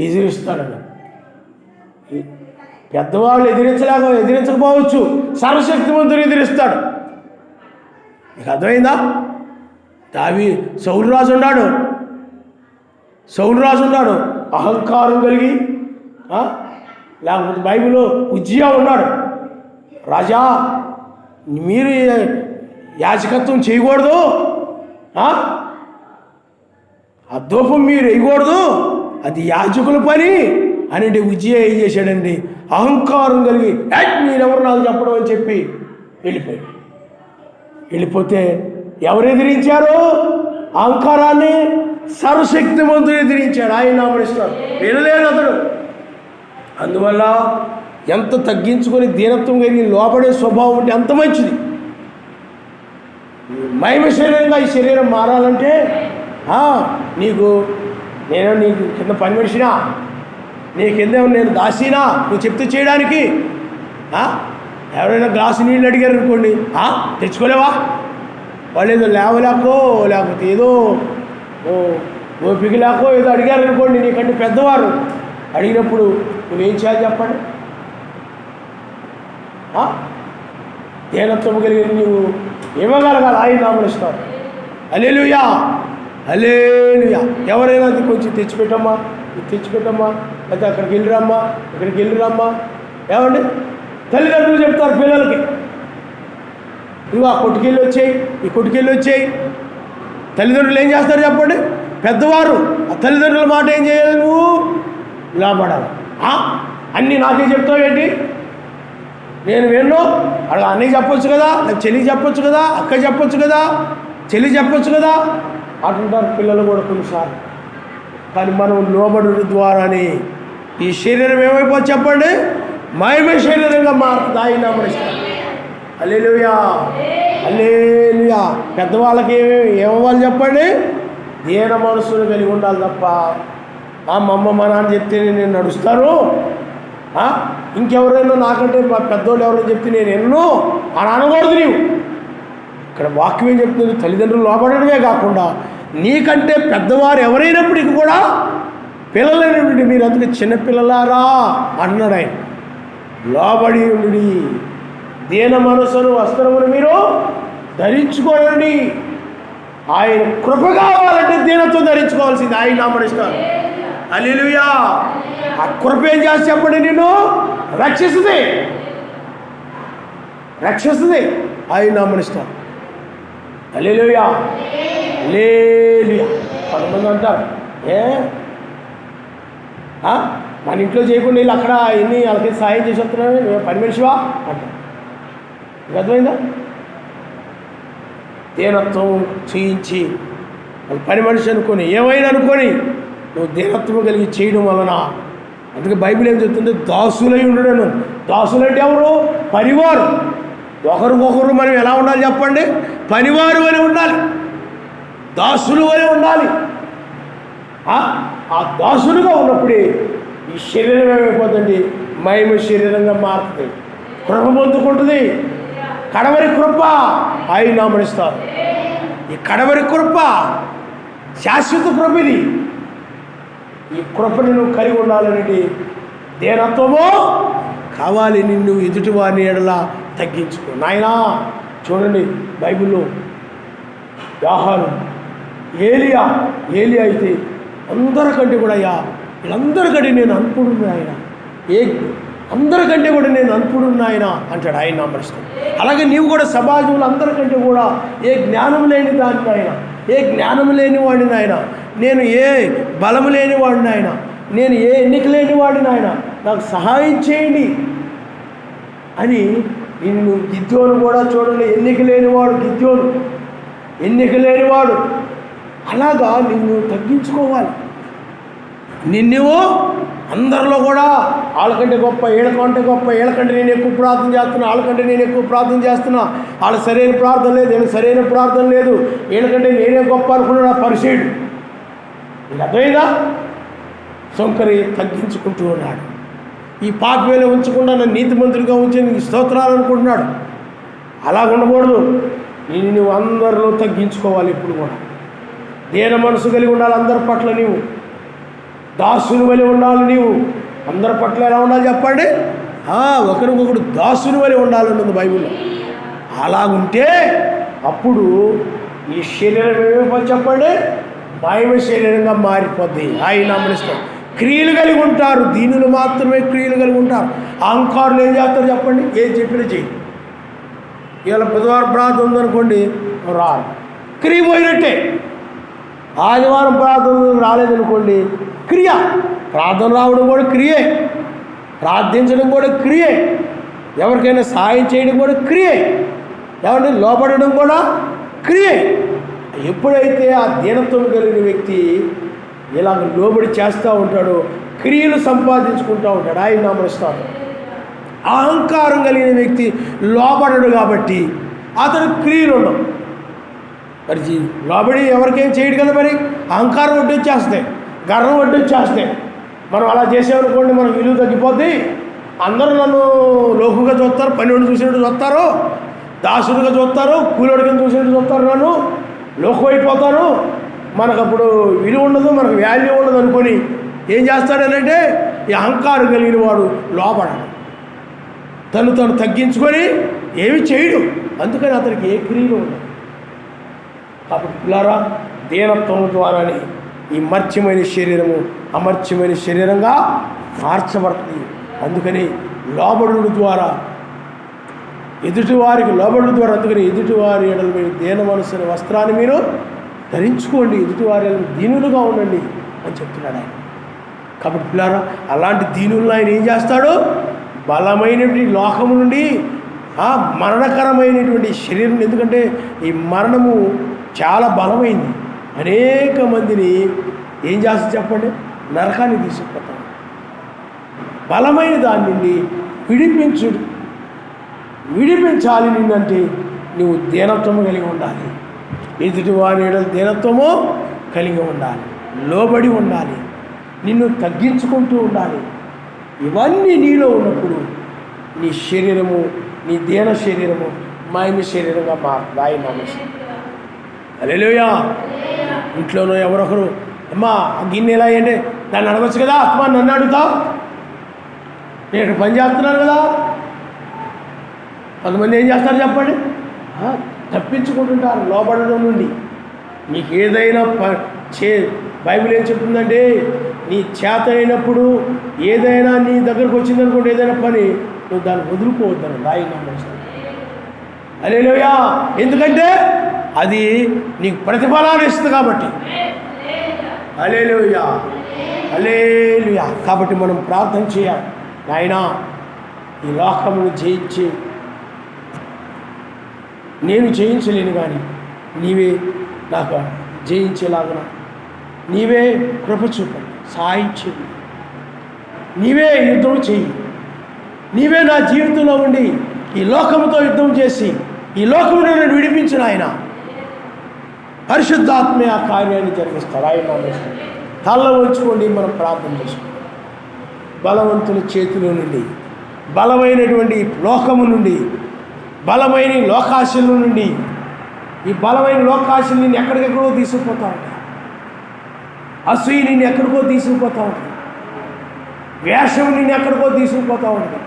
ఎదిరిస్తాడని. పెద్దవాళ్ళు ఎదిరించకపోవచ్చు, సర్వశక్తిమంతుడు ఎదిరిస్తాడు. మీకు అర్థమైందా? సౌలు రాజు ఉన్నాడు అహంకారం కలిగి. లేకపోతే బైబిల్లో ఉజ్జియా ఉన్నాడు. రాజా మీరు యాజకత్వం చేయకూడదు, ఆ ధూపం మీరు వేయకూడదు, అది యాజకుల పని అని ఉజ్జియా ఏం చేశాడండి? అహంకారం కలిగి మీరెవరు నాకు చెప్పడం అని చెప్పి వెళ్ళిపోతే ఎవరు ఎదిరించారు అహంకారాన్ని? సర్వశక్తిమంతుడు ఎదిరించాడు. ఆయన నామనిస్తాడు. వినలేదు అతడు. అందువల్ల ఎంత తగ్గించుకొని దీనత్వం కలిగి లోపడే స్వభావం ఉంటే అంత మంచిది. మహిమ శరీరంగా ఈ శరీరం మారాలంటే నీకు కింద పని మనిషినా, నీ కింద నేను దాసినా నువ్వు చెప్తూ చేయడానికి? ఎవరైనా గ్లాసు నీళ్ళు అడిగారు అనుకోండి, తెచ్చుకోలేవా? వాళ్ళు ఏదో లేవలేకో లేకపోతే ఏదో ఓపిక లేకో ఏదో అడిగారు అనుకోండి, నీకంటే పెద్దవారు అడిగినప్పుడు నువ్వేం చేయాలి చెప్పండి? దీనత్వం కలిగి నువ్వు ఇవ్వగలగాలి. ఆయన నామనిస్తావు. హల్లెలూయా, హల్లెలూయా. ఎవరైనా అది కొంచెం తెచ్చిపెట్టమ్మా, ఇది తెచ్చిపెట్టమ్మా, అయితే అక్కడికి వెళ్ళిరమ్మా, ఇక్కడికి వెళ్ళిరమ్మా. ఏమండి తల్లిదండ్రులు చెప్తారు పిల్లలకి, ఇవి ఆ కొట్టుకెళ్ళి వచ్చాయి, ఈ కొట్టుకెళ్ళి వచ్చాయి. తల్లిదండ్రులు ఏం చేస్తారు చెప్పండి? పెద్దవారు ఆ తల్లిదండ్రుల మాట ఏం చేయాలి? నువ్వు లోబడాలి. అన్నీ నాకే చెప్తావు ఏంటి? నేను విన్ను. అక్కడ అన్నయ్య చెప్పొచ్చు కదా, నాకు చెల్లికి చెప్పొచ్చు కదా, అక్క చెప్పొచ్చు కదా, చెల్లి చెప్పొచ్చు కదా అంటుంటారు పిల్లలు కూడా కొన్నిసార్లు. కానీ మనం లోబడు ద్వారానే ఈ శరీరం ఏమైపోతుంది చెప్పండి? మహిమ శరీరంగా మారుతుంది. ఆయన నామమున. హల్లెలూయా, హల్లెలూయా. పెద్దవాళ్ళకి ఏమవ్వాలి చెప్పండి? దీన మనసును కలిగి ఉండాలి తప్ప మా అమ్మ మా నాన్న చెప్తే నేను నడుస్తాను, ఇంకెవరైనా నాకంటే మా పెద్దోళ్ళు ఎవరైనా చెప్తే నేను ఎన్నో అని అనకూడదు. నీవు ఇక్కడ వాక్యం ఏం చెప్తుంది? తల్లిదండ్రులు లోబడమే కాకుండా నీకంటే పెద్దవారు ఎవరైనప్పటికీ కూడా పిల్లలైనటువంటి మీరు అందుకే చిన్నపిల్లలారా అన్నాడు ఆయన. లోబడి ఉండి దీన మనసును వస్త్రమును మీరు ధరించుకోనండి. ఆయన కృప కావాలంటే దీనత్వం ధరించుకోవాల్సింది. ఆయన నామమున. హల్లెలూయా. ఆ కృప ఏం చేసి చెప్పండి? నిన్ను రక్షిస్తుంది, రక్షిస్తుంది. ఆయన నామమున. హల్లెలూయా, హల్లెలూయా. కొంతమంది అంటారు, మన ఇంట్లో చేయకుండా వీళ్ళు అక్కడ ఎన్ని వాళ్ళకి సాయం చేసి వస్తున్నావు, పని మనిషివా అంటారు. అర్థమైందా? దీనత్వం చూయించి వాళ్ళు పని మనిషి అనుకొని ఏమైనా అనుకొని నువ్వు దీనత్వం కలిగి చేయడం వలన, అందుకే బైబిల్ ఏం చెప్తుంది? దాసులై ఉండడను. దాసులు అంటే ఎవరు? పనివారు. ఒకరికొకరు మనం ఎలా ఉండాలి చెప్పండి? పనివారు వలె ఉండాలి, దాసులు వలె ఉండాలి. ఆ దాసులుగా ఉన్నప్పుడే ఈ శరీరం ఏమైపోతుంది? మహిమ శరీరంగా మారుతుంది, కృప పొందుకుంటుంది. కడవరి కృప ఆయన నామమున. ఈ కడవరి కృప శాశ్వత కృప. ఇది ఈ కృపని నువ్వు కలిగి ఉండాలనేది దీనత్వము కావాలి. నిన్ను ఎదుటి వారిని ఎడలా తగ్గించుకో నాయనా. చూడండి బైబిల్లో యోహాను, ఏలియా అయితే అందరికంటే కూడా అయ్యా వీళ్ళందరికంటే నేను అనుకుడున్నా ఆయన, అందరికంటే కూడా నేను అనుకుడున్నా ఆయన అంటాడు ఆయన నామమున. అలాగే నీవు కూడా సమాజంలో అందరికంటే కూడా ఏ జ్ఞానం లేని దాన్ని ఆయన, ఏ జ్ఞానం లేని వాడిని ఆయన, నేను ఏ బలము లేని వాడిని ఆయన, నేను ఏ ఎన్నిక లేని వాడిని ఆయన, నాకు సహాయం చేయండి అని నిన్ను. గిద్యోను కూడా చూడండి, ఎన్నిక లేనివాడు గిద్యోను, ఎన్నిక లేనివాడు. అలాగా నిన్ను తగ్గించుకోవాలి. నిన్ను అందరిలో కూడా వాళ్ళకంటే గొప్ప, వీళ్ళకంటే గొప్ప, వీళ్ళకంటే నేను ఎక్కువ ప్రార్థన చేస్తున్నా, వాళ్ళకంటే నేను ఎక్కువ ప్రార్థన చేస్తున్నా, వాళ్ళకి సరైన ప్రార్థన లేదు, వీళ్ళకి సరైన ప్రార్థన లేదు, వీళ్ళకంటే నేనే గొప్ప అనుకున్నాడు ఆ పరిచయుడు. ఇది అర్థమైందా? సొంకరి తగ్గించుకుంటూ ఉన్నాడు. ఈ పాపవేళ ఉంచకుండా నన్ను నీతిమంతుడిగా ఉంచి నీకు స్తోత్రాలు అనుకుంటున్నాడు. అలా ఉండకూడదు. నువ్వు అందరిలో తగ్గించుకోవాలి. ఇప్పుడు కూడా దీన మనసు కలిగి ఉండాలి. అందరి పట్ల నీవు దాసుని వలె ఉండాలి. నీవు అందరి పట్ల ఎలా ఉండాలి చెప్పండి? ఒకరికొకరు దాసుని వలె ఉండాలని ఉంది బైబిల్లో. అలాగుంటే అప్పుడు ఈ శరీరం ఏమైపోతుంది చెప్పండి? మహిమ శరీరంగా మారిపోద్ది. ఆయన నామమున. క్రియలు కలిగి ఉంటారు, దీనులు మాత్రమే క్రియలు కలిగి ఉంటారు. అహంకారులు ఏం చేస్తారు చెప్పండి? ఏం చెప్పినా చెయ్యి. ఇవాళ బుధవారం ప్రార్థన ఉందనుకోండి, రారు, క్రియ పోయినట్టే. ఆదివారం ప్రార్థన రాలేదనుకోండి, క్రియ. ప్రార్థన రావడం కూడా క్రియే, ప్రార్థించడం కూడా క్రియే, ఎవరికైనా సాయం చేయడం కూడా క్రియే, ఎవరిని లోపడడం కూడా క్రియే. ఎప్పుడైతే ఆ దీనత్వం కలిగిన వ్యక్తి ఇలాగ లోబడి చేస్తూ ఉంటాడో క్రియలు సంపాదించుకుంటూ ఉంటాడు. ఆయన నామమున. అహంకారం కలిగిన వ్యక్తి లోబడడు కాబట్టి అతను క్రియలు ఉండవు. మరి లోబడి ఎవరికేం చేయడు కదా. మరి అహంకారం వడ్డొచ్చేస్తాయి, గర్వం వడ్డొచ్చేస్తాయి. మనం అలా చేసామనుకోండి, మనకు విలువ తగ్గిపోద్ది. అందరూ నన్ను లోకుగా చూస్తారు, పనివాడిని చూసినట్టు చూస్తారు, దాసుడిగా చూస్తారు, కూలోడికి చూసినట్టు చూస్తారు, నన్ను లోకం అయిపోతారు, మనకు అప్పుడు విలువ ఉండదు, మనకు వాల్యూ ఉండదు అనుకొని ఏం చేస్తాడనంటే ఈ అహంకారం కలిగిన వాడు లోపడాడు, తను తగ్గించుకొని ఏమి చేయడు. అందుకని అతనికి ఏ క్రియలు ఉండదు. కాబట్టి పిల్లారా, దీనత్వం ద్వారానే ఈ మర్త్యమైన శరీరము అమర్త్యమైన శరీరంగా మార్చబడుతుంది. అందుకని లోబడుడు ద్వారా ఎదుటివారికి లోబడుడు ద్వారా అందుకని ఎదుటివారి ఎడల మీరు దీన మనసుని వస్త్రాన్ని మీరు ధరించుకోండి, ఎదుటివారి ఎడల దీనులుగా ఉండండి అని చెప్తున్నాడు ఆయన. కాబట్టి పిల్లారా, అలాంటి దీనులను ఆయన ఏం చేస్తాడు? బలమైనటువంటి లోకము నుండి మరణకరమైనటువంటి శరీరం, ఎందుకంటే ఈ మరణము చాలా బలమైంది, అనేక మందిని ఏం చేస్తుంది చెప్పండి? నరకాన్ని తీసుకుపోతాం. బలమైన దాని నుండి విడిపించాలి నిన్నంటే నువ్వు దీనత్వము కలిగి ఉండాలి, ఎదుటివారి ఎడల దీనత్వము కలిగి ఉండాలి, లోబడి ఉండాలి, నిన్ను తగ్గించుకుంటూ ఉండాలి. ఇవన్నీ నీలో ఉన్నప్పుడు నీ శరీరము, నీ దీన శరీరము మాయన శరీరంగా మారుతుంది. ఆయన నమస్తే. హల్లెలూయా. ఇంట్లోనో ఎవరొకరు అమ్మా ఆ గిన్నె ఎలా అంటే దాన్ని అడగచ్చు కదా, అమ్మా నన్ను అడుగుతావు, నేను ఇక్కడ పని చేస్తున్నాను కదా. కొంతమంది ఏం చేస్తారు చెప్పండి? తప్పించుకుంటుంటారు లోబడడం నుండి. నీకు ఏదైనా బైబిల్ ఏం చెప్తుందంటే, నీ చేత అయినప్పుడు ఏదైనా నీ దగ్గరకు వచ్చిందనుకోండి, ఏదైనా పని నువ్వు దాన్ని వదులుకోవద్దని రాయినా మనిషి. హల్లెలూయా. ఎందుకంటే అది నీకు ప్రతిఫలాన్ని ఇస్తుంది కాబట్టి. హల్లెలూయా, హల్లెలూయా. కాబట్టి మనం ప్రార్థన చేయాలి, నాయనా ఈ లోకమును జయించి, నేను జయించలేను కానీ నీవే నాకు జయించేలాగా నీవే కృప చూపండి, సాయం చేయి, నీవే యుద్ధం చేయి, నీవే నా జీవితంలో ఉండి ఈ లోకముతో యుద్ధం చేసి ఈ లోకమును నేను విడిపించిన ఆయన పరిశుద్ధాత్మే ఆ కార్యాన్ని జరిగిస్తారు. ఆయన తల్ల ఉంచుకోండి, మనం ప్రార్థన చేసుకోండి. బలవంతుల చేతిలో నుండి, బలమైనటువంటి లోకము నుండి, బలమైన లోకాశల నుండి, ఈ బలమైన లోకాశలు నిన్ను ఎక్కడికెక్కడో తీసుకుపోతా ఉంటాయి. అసూయ నిన్ను ఎక్కడికో తీసుకుపోతూ ఉంటుంది, వేషం నిన్ను ఎక్కడికో తీసుకుపోతూ ఉంటుంది,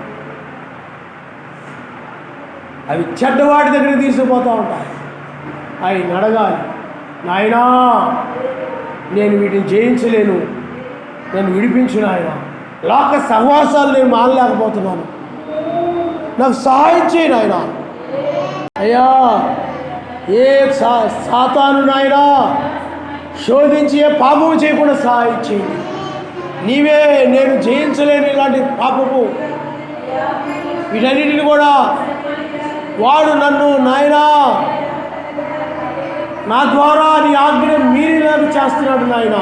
అవి చెడ్డవాడి దగ్గరికి తీసుకుపోతూ ఉంటాయి. ఆయన అడగాలి, నాయనా నేను వీటిని జయించలేను, నన్ను విడిపించిన ఆయన, లోక సహవాసాలు నేను మానలేకపోతున్నాను, నాకు సహాయం చేయను ఆయన. అయ్యా ఏ సాతాను నాయనా శోధించి ఏ పాపము చేయకుండా సహాయం చేయండి. నీవే నేను జయించలేని ఇలాంటి పాపము వీటన్నిటిని కూడా వాడు నన్ను నాయనా నా ద్వారా నీ ఆజ్ఞ మీరేలాగా చేస్తున్నాడు నాయన,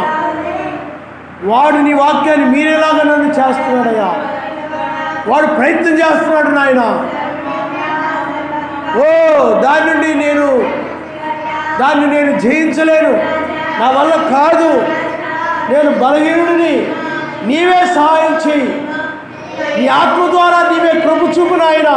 వాడు నీ వాక్యాన్ని మీరేలాగా నన్ను చేస్తున్నాడయ్యా, వాడు ప్రయత్నం చేస్తున్నాడు నాయన. ఓ దాన్ని నేను జయించలేను, నా వల్ల కాదు, నేను బలహీనుడిని, నీవే సహాయం చేయి, నీ ఆత్మ ద్వారా నీవే కృప చూపు నాయన.